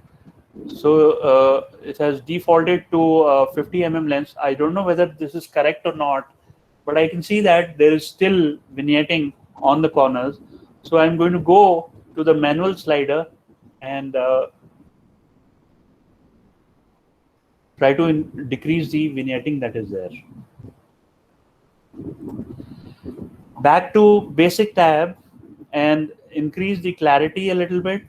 so it has defaulted to 50 mm lens. I don't know whether this is correct or not, but I can see that there is still vignetting on the corners. So I'm going to go to the manual slider and try to decrease the vignetting that is there. Back to basic tab and increase the clarity a little bit,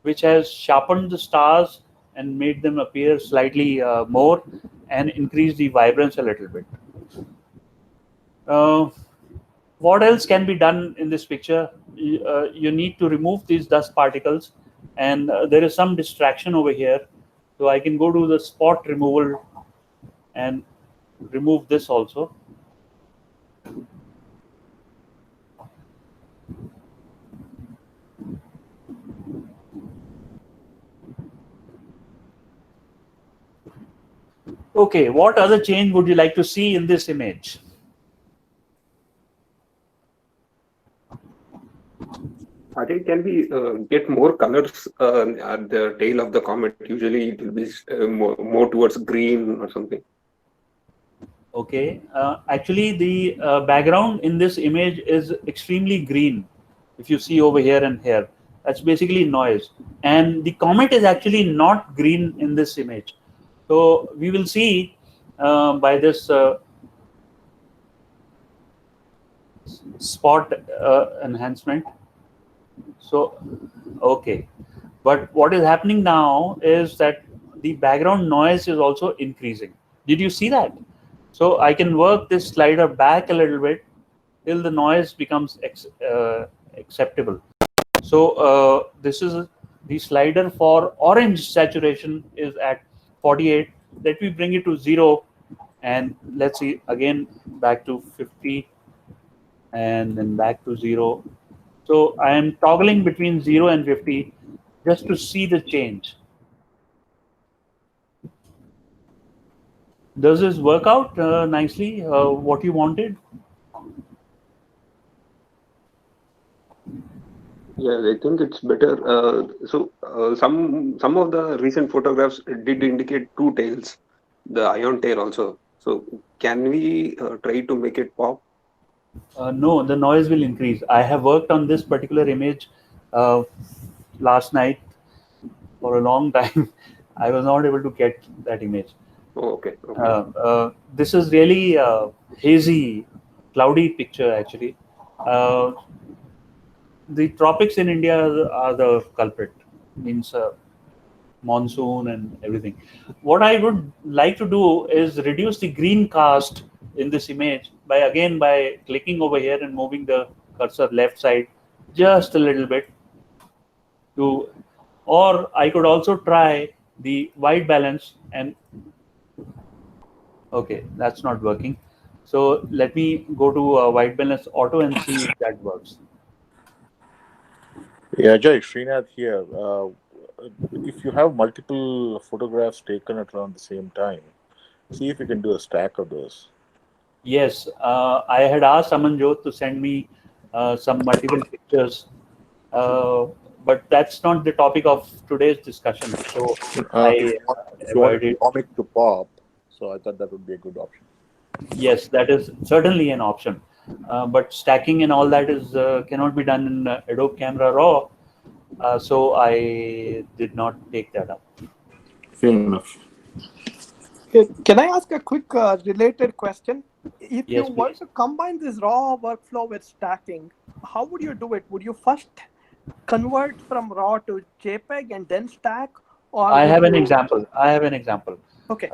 which has sharpened the stars and made them appear slightly more, and increase the vibrance a little bit. What else can be done in this picture? You need to remove these dust particles, and there is some distraction over here. So I can go to the spot removal and remove this also. Okay, what other change would you like to see in this image? Ajay, can we get more colors at the tail of the comet? Usually it will be more towards green or something. Okay, actually the background in this image is extremely green. If you see over here and here, that's basically noise. And the comet is actually not green in this image. So we will see by this spot enhancement. So, okay. But what is happening now is that the background noise is also increasing. Did you see that? So I can work this slider back a little bit till the noise becomes acceptable. So this is the slider for orange saturation is at 48. Let me bring it to 0, and let's see again back to 50, and then back to 0. So I am toggling between 0 and 50 just to see the change. Does this work out nicely? What you wanted? Yeah, I think it's better. Some of the recent photographs did indicate two tails, the ion tail also. So can we try to make it pop? No, the noise will increase. I have worked on this particular image last night for a long time. I was not able to get that image. Oh, okay. Okay. This is really a hazy, cloudy picture actually. The tropics in India are the culprit, means monsoon and everything. What I would like to do is reduce the green cast in this image by clicking over here and moving the cursor left side just a little bit or I could also try the white balance, and okay, that's not working. So let me go to white balance auto and see if that works. Yeah, Ajay, Srinath here. If you have multiple photographs taken at around the same time, see if you can do a stack of those. Yes, I had asked Amanjot to send me some multiple pictures, but that's not the topic of today's discussion. So I avoided comic to pop. So I thought that would be a good option. Yes, that is certainly an option, but stacking and all that is cannot be done in Adobe Camera Raw. So I did not take that up. Fair enough. Can I ask a quick related question? If Yes, you were please. to combine this raw workflow with stacking, how would you do it? Would you first convert from raw to JPEG and then stack? Or I have an you... example. Okay.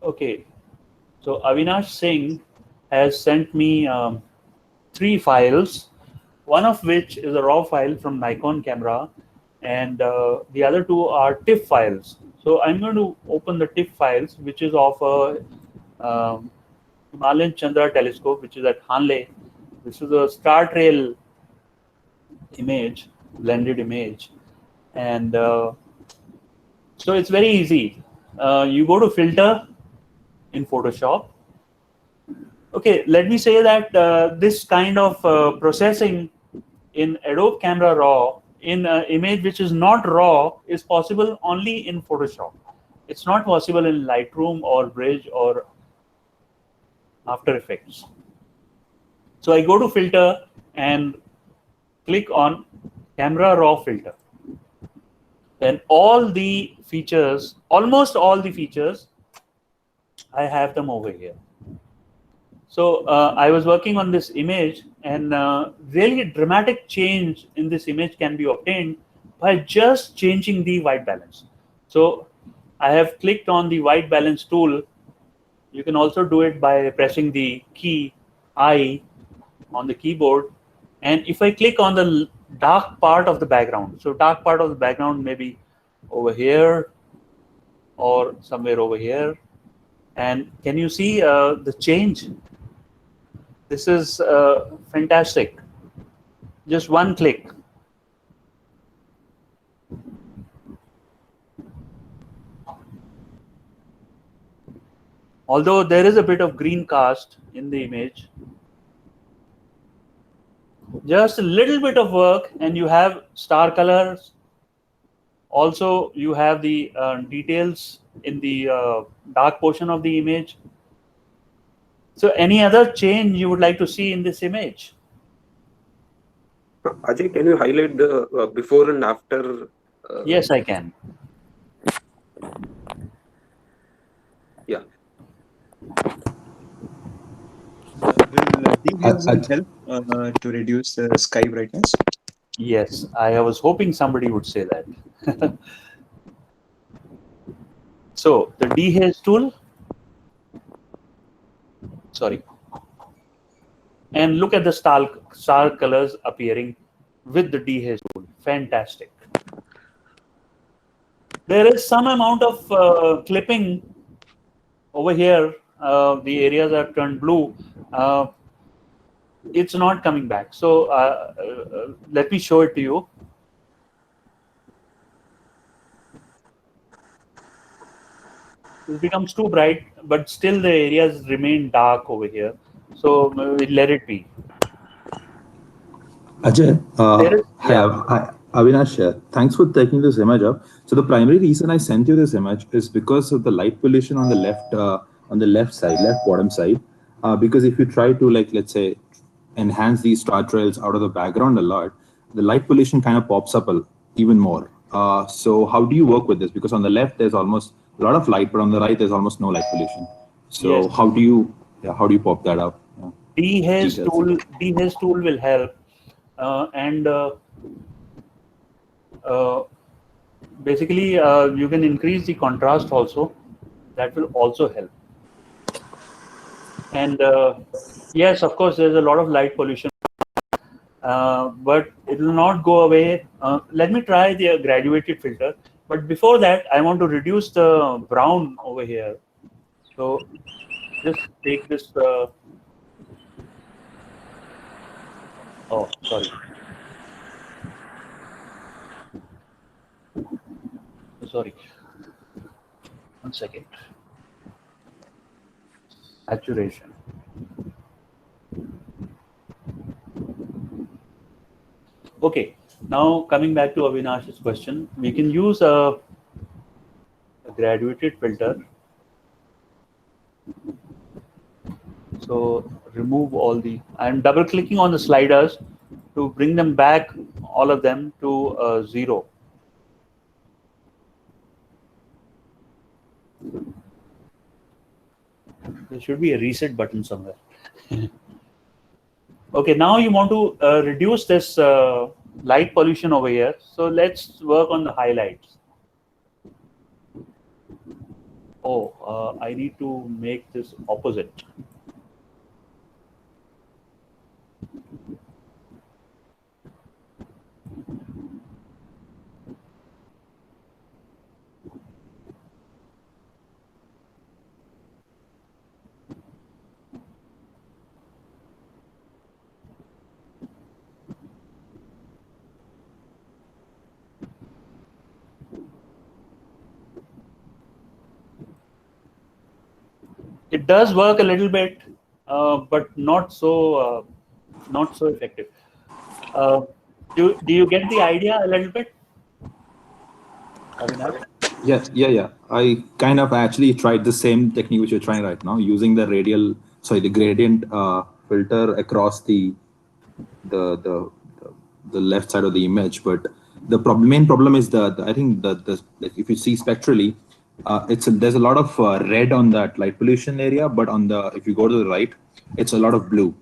Okay. So Avinash Singh has sent me 3 files, one of which is a raw file from Nikon camera, and the other two are TIFF files. So I'm going to open the TIFF files, which is of a Himalayan Chandra telescope, which is at Hanle. This is a star trail image, blended image, and so it's very easy. You go to filter in Photoshop. Okay, let me say that this kind of processing in Adobe Camera Raw in an image which is not raw is possible only in Photoshop. It's not possible in Lightroom or Bridge or After Effects. So I go to filter and click on Camera Raw filter. Then all the features, almost all the features, I have them over here. So I was working on this image, and really dramatic change in this image can be obtained by just changing the white balance. So I have clicked on the white balance tool. You can also do it by pressing the key I on the keyboard. And if I click on the dark part of the background, so dark part of the background maybe over here or somewhere over here. And can you see the change? This is fantastic. Just one click. Although there is a bit of green cast in the image, just a little bit of work and you have star colors. Also, you have the details in the dark portion of the image. So any other change you would like to see in this image? Ajay, can you highlight the before and after? Yes, I can. Yeah. Will DHS help to reduce the sky brightness? Yes, I was hoping somebody would say that. So the dehaze tool, sorry, and look at the star colors appearing with the dehaze tool. Fantastic. There is some amount of clipping over here. The areas are turned blue. It's not coming back. So let me show it to you. It becomes too bright, but still the areas remain dark over here. So let it be. Ajay, hi, Avinash here. Thanks for taking this image up. So the primary reason I sent you this image is because of the light pollution on the left side, left bottom side. Because if you try to, like, let's say, enhance these star trails out of the background a lot, the light pollution kind of pops up even more. So how do you work with this? Because on the left there's almost a lot of light, but on the right there's almost no light pollution. So yes. how do you pop that up? Dehaze tool will help, and basically you can increase the contrast also. That will also help. And yes, of course, there's a lot of light pollution, but it will not go away. Let me try the graduated filter. But before that, I want to reduce the brown over here. So just take this. Oh, sorry. Sorry. 1 second. Saturation. Okay. Now coming back to Avinash's question, we can use a graduated filter. So remove all the. I'm double clicking on the sliders to bring them back, all of them to 0. There should be a reset button somewhere. Okay, now you want to reduce this light pollution over here. So let's work on the highlights. Oh, I need to make this opposite. it does work a little bit, but not so effective. Do you get the idea a little bit? Avinash? Yeah. I kind of actually tried the same technique which you're trying right now, using the the gradient filter across the left side of the image. But the main problem is I think like if you see spectrally, there's a lot of red on that light pollution area, but if you go to the right, it's a lot of blue.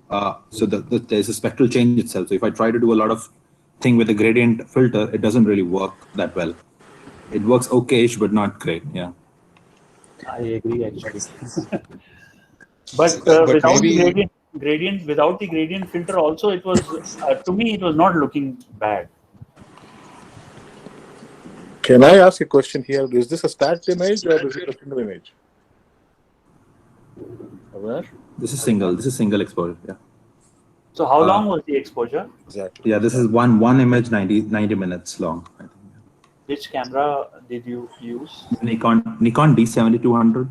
So there's a spectral change itself. So if I try to do a lot of thing with the gradient filter, it doesn't really work that well. It works okayish, but not great. Yeah. I agree, actually. But But without maybe the gradient filter, also it was to me it was not looking bad. Can I ask a question here? Is this a stacked image or is it a single image? Avinash? This is single exposure. Yeah. So how long was the exposure? Exactly. Yeah, this is one image, 90 minutes long, I think. Which camera did you use? Nikon D7200.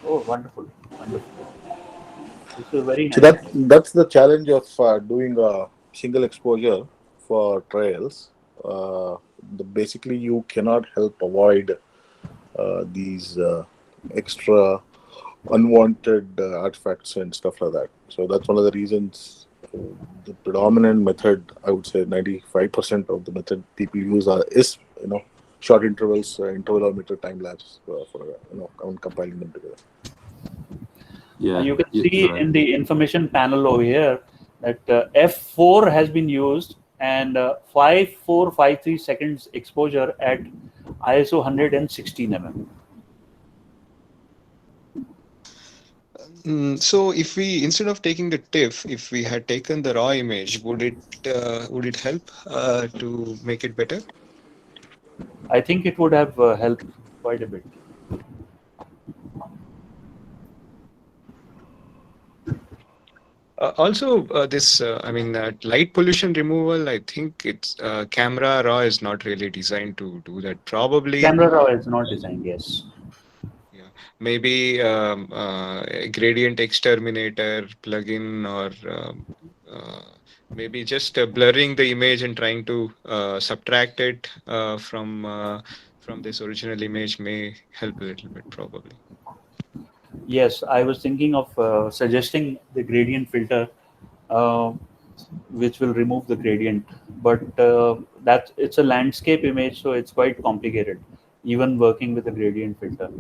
Oh, wonderful. This is very nice. So that's the challenge of doing a single exposure for trails. Basically, you cannot help avoid these extra unwanted artifacts and stuff like that. So that's one of the reasons. The predominant method, I would say 95% of the method people use is short intervals, intervalometer time lapse for compiling them together. Yeah, you can see in the information panel over here that f4 has been used, and 5453 seconds exposure at ISO 116 mm. So if we, instead of taking the TIFF, if we had taken the raw image, would it help to make it better? I think it would have helped quite a bit. Also, light pollution removal, I think it's Camera Raw is not really designed to do that. Probably Camera Raw is not designed, yes. Yeah, maybe a gradient exterminator plugin, or maybe just blurring the image and trying to subtract it from this original image may help a little bit, probably. Yes, I was thinking of suggesting the gradient filter, which will remove the gradient, but it's a landscape image, so it's quite complicated, even working with a gradient filter.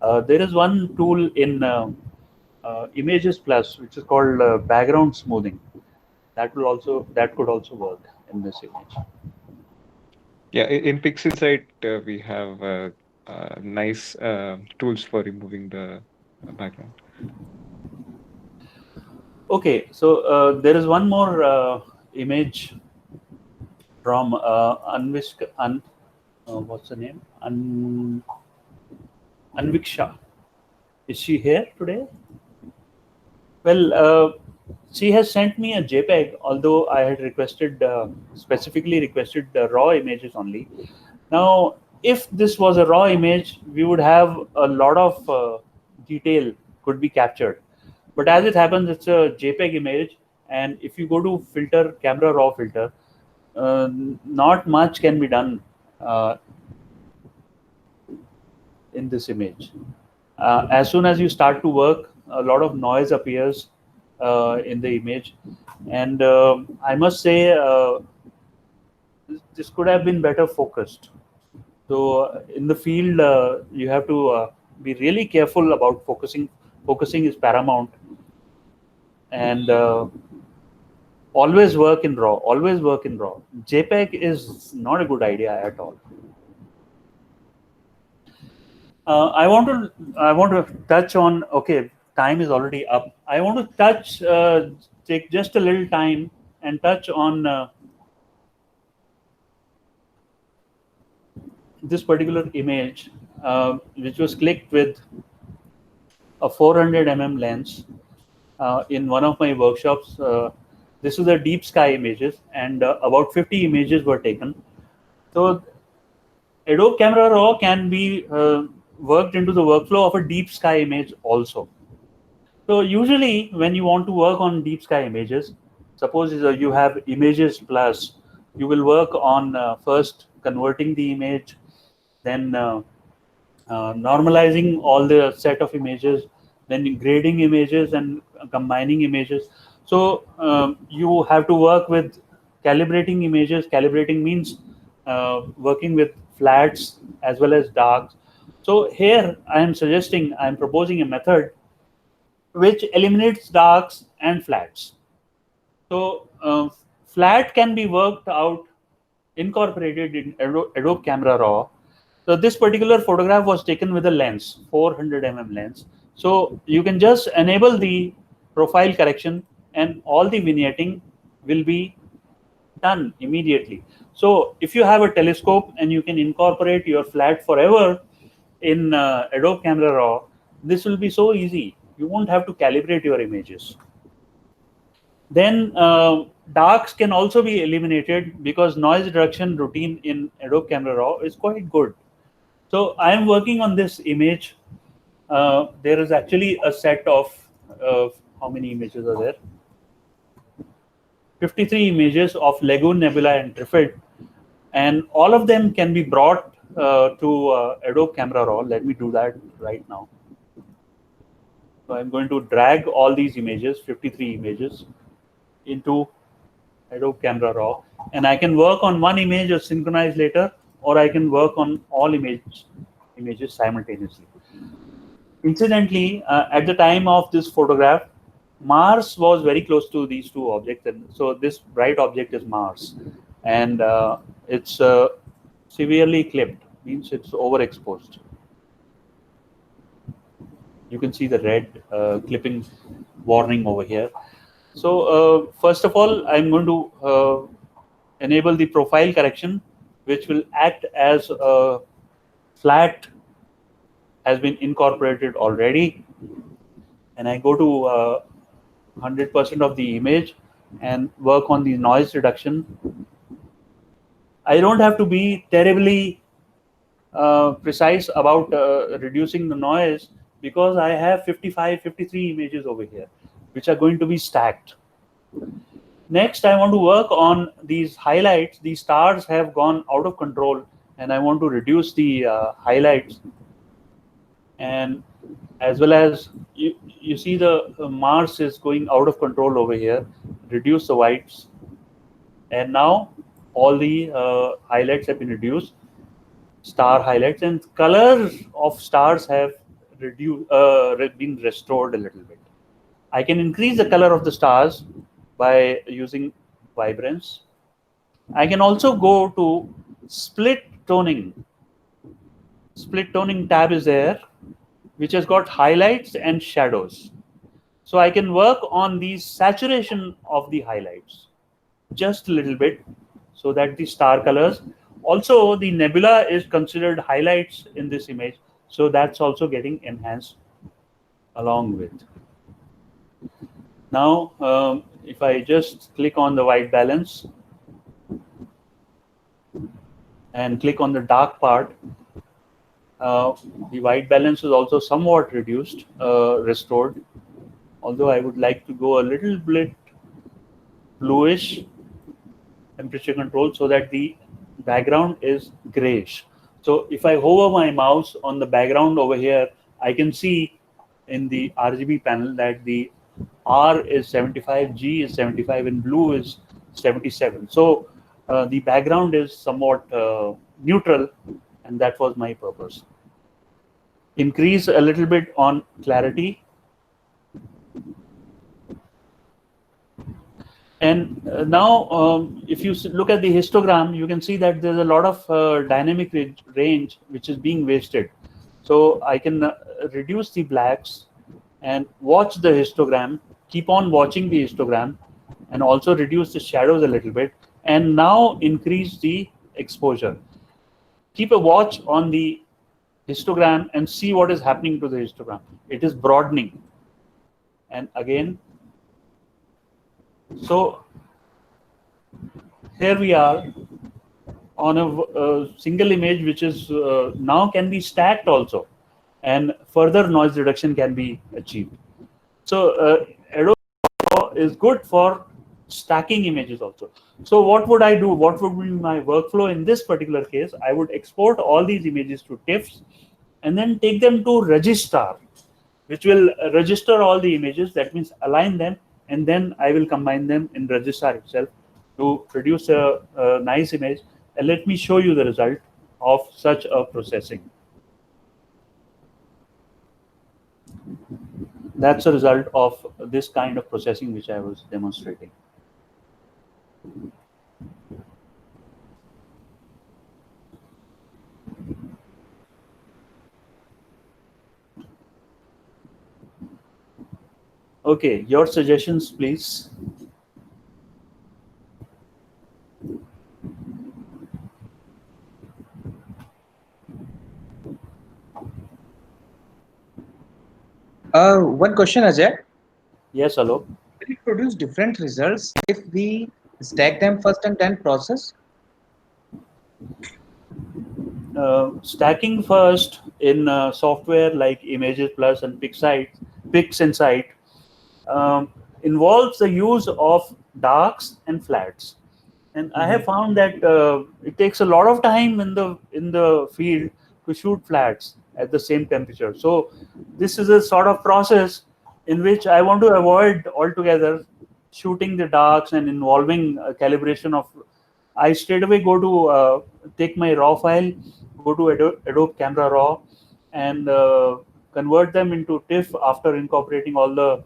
There is one tool in Images Plus, which is called background smoothing. That could also work in this image. Yeah, in PixelSite we have nice tools for removing the background. Okay, so there is one more image from what's her name? Anviksha. Is she here today? Well, she has sent me a JPEG, although I had specifically requested raw images only. Now, if this was a raw image, we would have a lot of detail could be captured. But as it happens, it's a JPEG image, and if you go to filter, Camera Raw filter, not much can be done in this image. As soon as you start to work, a lot of noise appears in the image, and I must say this could have been better focused. So in the field, you have to be really careful about focusing. Focusing is paramount, and always work in RAW. Always work in RAW. JPEG is not a good idea at all. I want to touch on. Okay, time is already up. I want to take just a little time and touch on this particular image, which was clicked with a 400 mm lens in one of my workshops. This is the deep sky images, and about 50 images were taken. So Adobe Camera Raw can be worked into the workflow of a deep sky image also. So usually when you want to work on deep sky images, suppose you have images plus, you will work on first converting the image, then normalizing all the set of images, then grading images and combining images. So you have to work with calibrating images. Calibrating means working with flats as well as darks. So here I am proposing a method which eliminates darks and flats. So flat can be worked out, incorporated in Adobe Camera Raw. So this particular photograph was taken with a lens, 400 mm lens. So you can just enable the profile correction and all the vignetting will be done immediately. So if you have a telescope and you can incorporate your flat forever in Adobe Camera Raw, this will be so easy. You won't have to calibrate your images. Then darks can also be eliminated because noise reduction routine in Adobe Camera Raw is quite good. So I am working on this image. There is actually a set of how many images are there? 53 images of Lagoon Nebula and Trifid, and all of them can be brought to Adobe Camera Raw. Let me do that right now. So I'm going to drag all these images, 53 images, into Adobe Camera Raw, and I can work on one image or synchronize later, or I can work on all images simultaneously. Incidentally, at the time of this photograph, Mars was very close to these two objects, and so this bright object is Mars, and it's severely clipped, means it's overexposed. You can see the red clipping warning over here. So first of all, I'm going to enable the profile correction, which will act as a flat has been incorporated already, and I go to 100% of the image and work on the noise reduction. I don't have to be terribly precise about reducing the noise because I have 53 images over here, which are going to be stacked. Next, I want to work on these highlights. These stars have gone out of control, and I want to reduce the highlights. And as well as you see the Mars is going out of control over here. Reduce the whites, and now all the highlights have been reduced. Star highlights and colors of stars have been restored a little bit. I can increase the color of the stars by using vibrance. I can also go to split toning. Split toning tab is there, which has got highlights and shadows. So I can work on the saturation of the highlights just a little bit so that the star colors. Also, the nebula is considered highlights in this image, so that's also getting enhanced along with. Now, if I just click on the white balance and click on the dark part, the white balance is also somewhat reduced, restored. Although I would like to go a little bit bluish temperature control so that the background is grayish. So if I hover my mouse on the background over here, I can see in the RGB panel that the R is 75, G is 75, and blue is 77. So the background is somewhat neutral, and that was my purpose. Increase a little bit on clarity. And now, if you look at the histogram, you can see that there's a lot of dynamic range which is being wasted. So I can reduce the blacks and watch the histogram, keep on watching the histogram, and also reduce the shadows a little bit, and now increase the exposure. Keep a watch on the histogram and see what is happening to the histogram. It is broadening. And again, so here we are on a single image, which is now can be stacked also. and further noise reduction can be achieved. So Adobe is good for stacking images also. So what would I do? What would be my workflow in this particular case? I would export all these images to TIFFs and then take them to registrar, which will register all the images. That means align them, and then I will combine them in registrar itself to produce a nice image. And let me show you the result of such a processing. That's a result of this kind of processing which I was demonstrating. Okay, your suggestions, please. One question, Ajay. Yes, hello. Will it produce different results if we stack them first and then process? Stacking first in software like Images Plus and PixInsight involves the use of darks and flats, and I have found that it takes a lot of time in the field to shoot flats at the same temperature. So this is a sort of process in which I want to avoid altogether shooting the darks and involving calibration of. I straight away go to take my raw file, go to Adobe Camera Raw, and convert them into TIFF after incorporating all the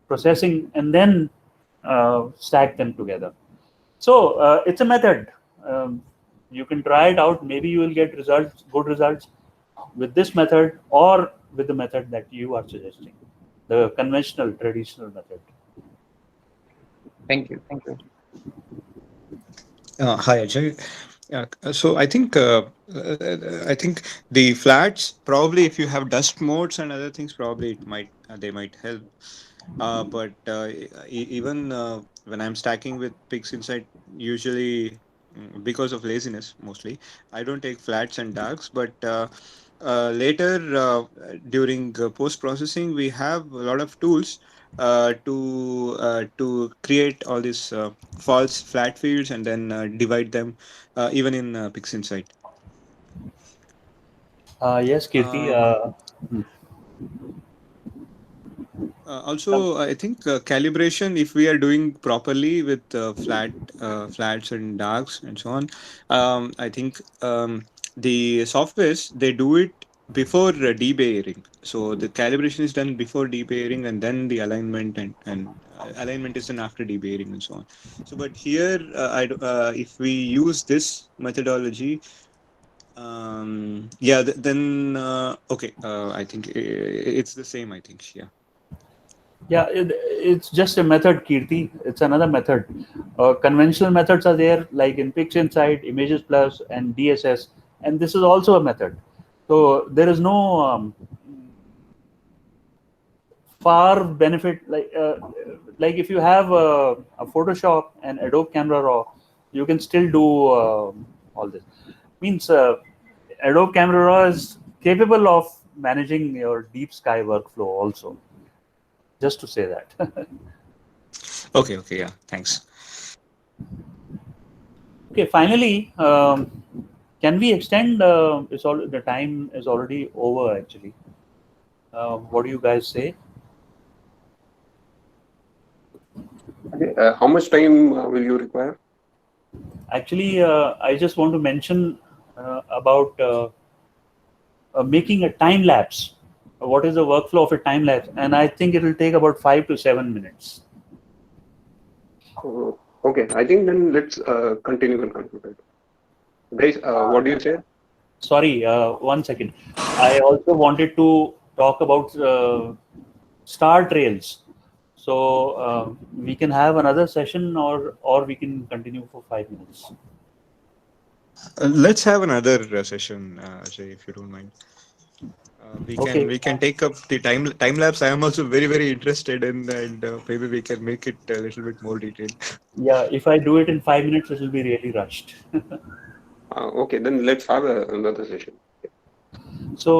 processing, and then stack them together. So it's a method. You can try it out. Maybe you will get good results with this method or with the method that you are suggesting, the conventional, traditional method. Thank you. Thank you. Hi, Ajay. So I think the flats, probably if you have dust modes and other things, probably they might help. But even when I'm stacking with PixInsight, usually because of laziness mostly, I don't take flats and darks. But later during post processing, we have a lot of tools to create all these false flat fields and then divide them even in PixInsight. Yes, Kirti. Also, I think calibration, if we are doing properly with flats and darks and so on, I think the softwares, they do it before debayering. So the calibration is done before debayering, and then the alignment and alignment is done after debayering and so on. So, but here, if we use this methodology, yeah, then okay, I think it's the same. I think, yeah. Yeah, it's just a method, Kirti. It's another method. Conventional methods are there, like in PixInsight, Images Plus, and DSS, and this is also a method. So there is no far benefit. Like if you have a Photoshop and Adobe Camera Raw, you can still do all this. Means Adobe Camera Raw is capable of managing your deep sky workflow also. Just to say that. Okay, yeah, thanks. Okay, finally, can we extend? The time is already over. Actually, what do you guys say? How much time will you require? Actually, I just want to mention about making a time lapse. What is the workflow of a time lapse? And I think it will take about 5 to 7 minutes. Okay, I think then let's continue and conclude it. Guys, what do you say? Sorry, 1 second. I also wanted to talk about star trails. So we can have another session, or we can continue for 5 minutes. Let's have another session, Ajay, if you don't mind. We can take up the time lapse. I am also very interested in, and maybe we can make it a little bit more detailed. Yeah, if I do it in 5 minutes, it will be really rushed. Okay, then let's have another session. So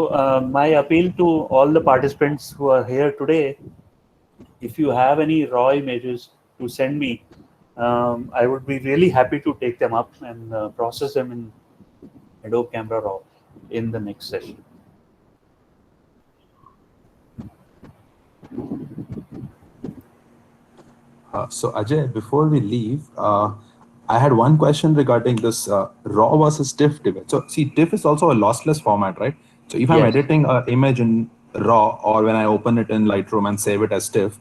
my appeal to all the participants who are here today, if you have any raw images to send me, I would be really happy to take them up and process them in Adobe Camera Raw in the next session. So Ajay, before we leave, I had one question regarding this RAW versus TIFF debate. So see, TIFF is also a lossless format, right? So if I'm Yes. editing an image in RAW or when I open it in Lightroom and save it as TIFF,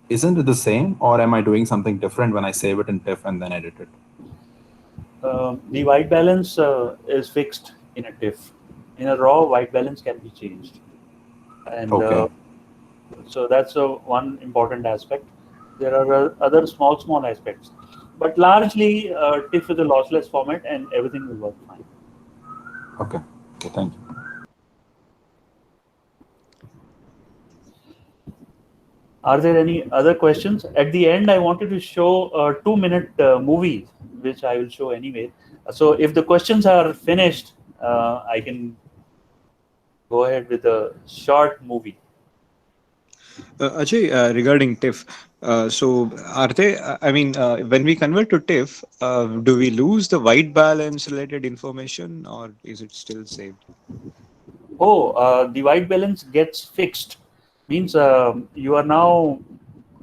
isn't it the same, or am I doing something different when I save it in TIFF and then edit it? The white balance is fixed in a TIFF. In a RAW, white balance can be changed. And Okay. so that's one important aspect. There are other small aspects, but largely TIFF is a lossless format and everything will work fine. Okay. Okay, thank you. Are there any other questions? At the end, I wanted to show a 2-minute movie, which I will show anyway. So if the questions are finished, I can go ahead with a short movie. Ajay, regarding TIFF, so are they, when we convert to TIFF, do we lose the white balance related information or is it still saved? Oh, the white balance gets fixed. Means you are now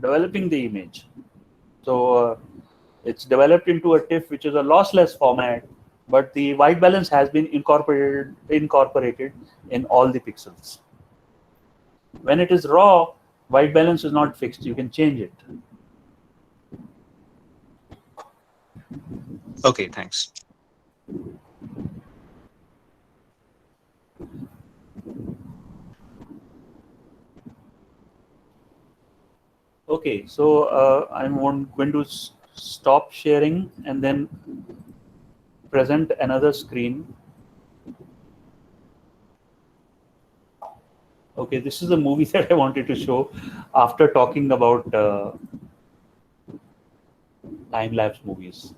developing the image. So it's developed into a TIFF, which is a lossless format, but the white balance has been incorporated in all the pixels. When it is raw, white balance is not fixed. You can change it. Okay, thanks. Okay, so I'm going to stop sharing and then present another screen. Okay, this is the movie that I wanted to show after talking about time-lapse movies.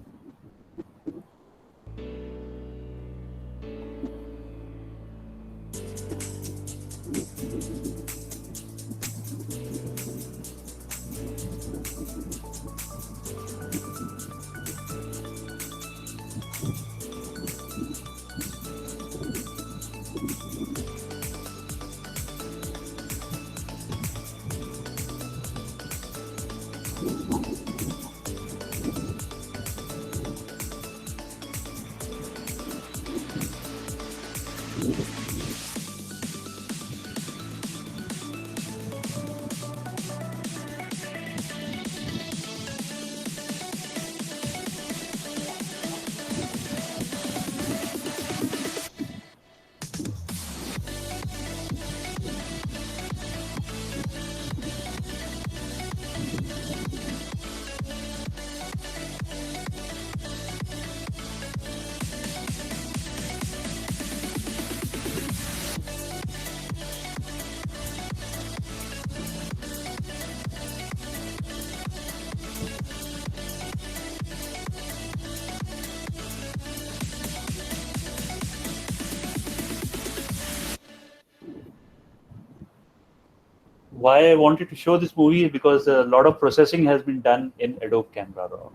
Why I wanted to show this movie is because a lot of processing has been done in Adobe Camera Raw.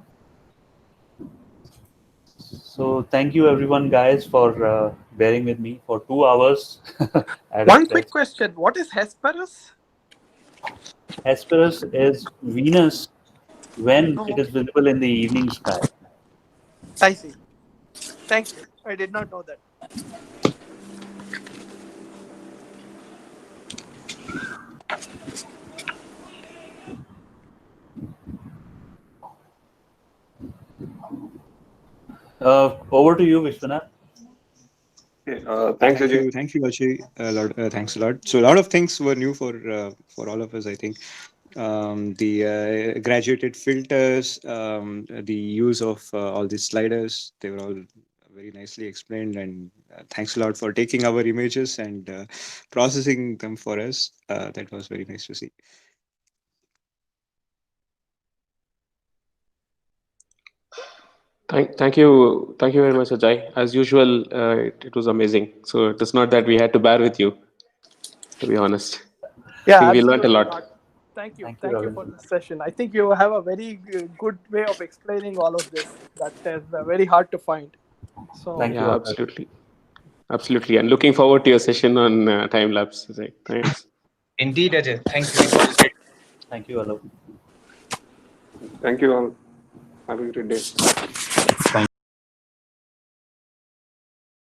So thank you everyone, guys, for bearing with me for 2 hours. One quick question: what is Hesperus? Hesperus is Venus when Oh, it is visible in the evening sky. I see. Thank you. I did not know that. Over to you, Vishwanath. Okay, thank you, Ajay. Thanks a lot. So a lot of things were new for all of us, I think. The graduated filters, the use of all these sliders, they were all very nicely explained. And thanks a lot for taking our images and processing them for us. That was very nice to see. Thank you very much, Ajay. As usual, it was amazing. So it is not that we had to bear with you, to be honest. I think we learned a absolutely lot. not. Thank you. Thank you, Thank you for Ravindra. this session. I think you have a very good way of explaining all of this. That is very hard to find. So Thank you, Yeah, Akash. absolutely. And looking forward to your session on time lapse, Ajay. Thanks. Indeed, Ajay. Thank you. It was great. Thank you, Alok. Thank you all. Have a great day. Thank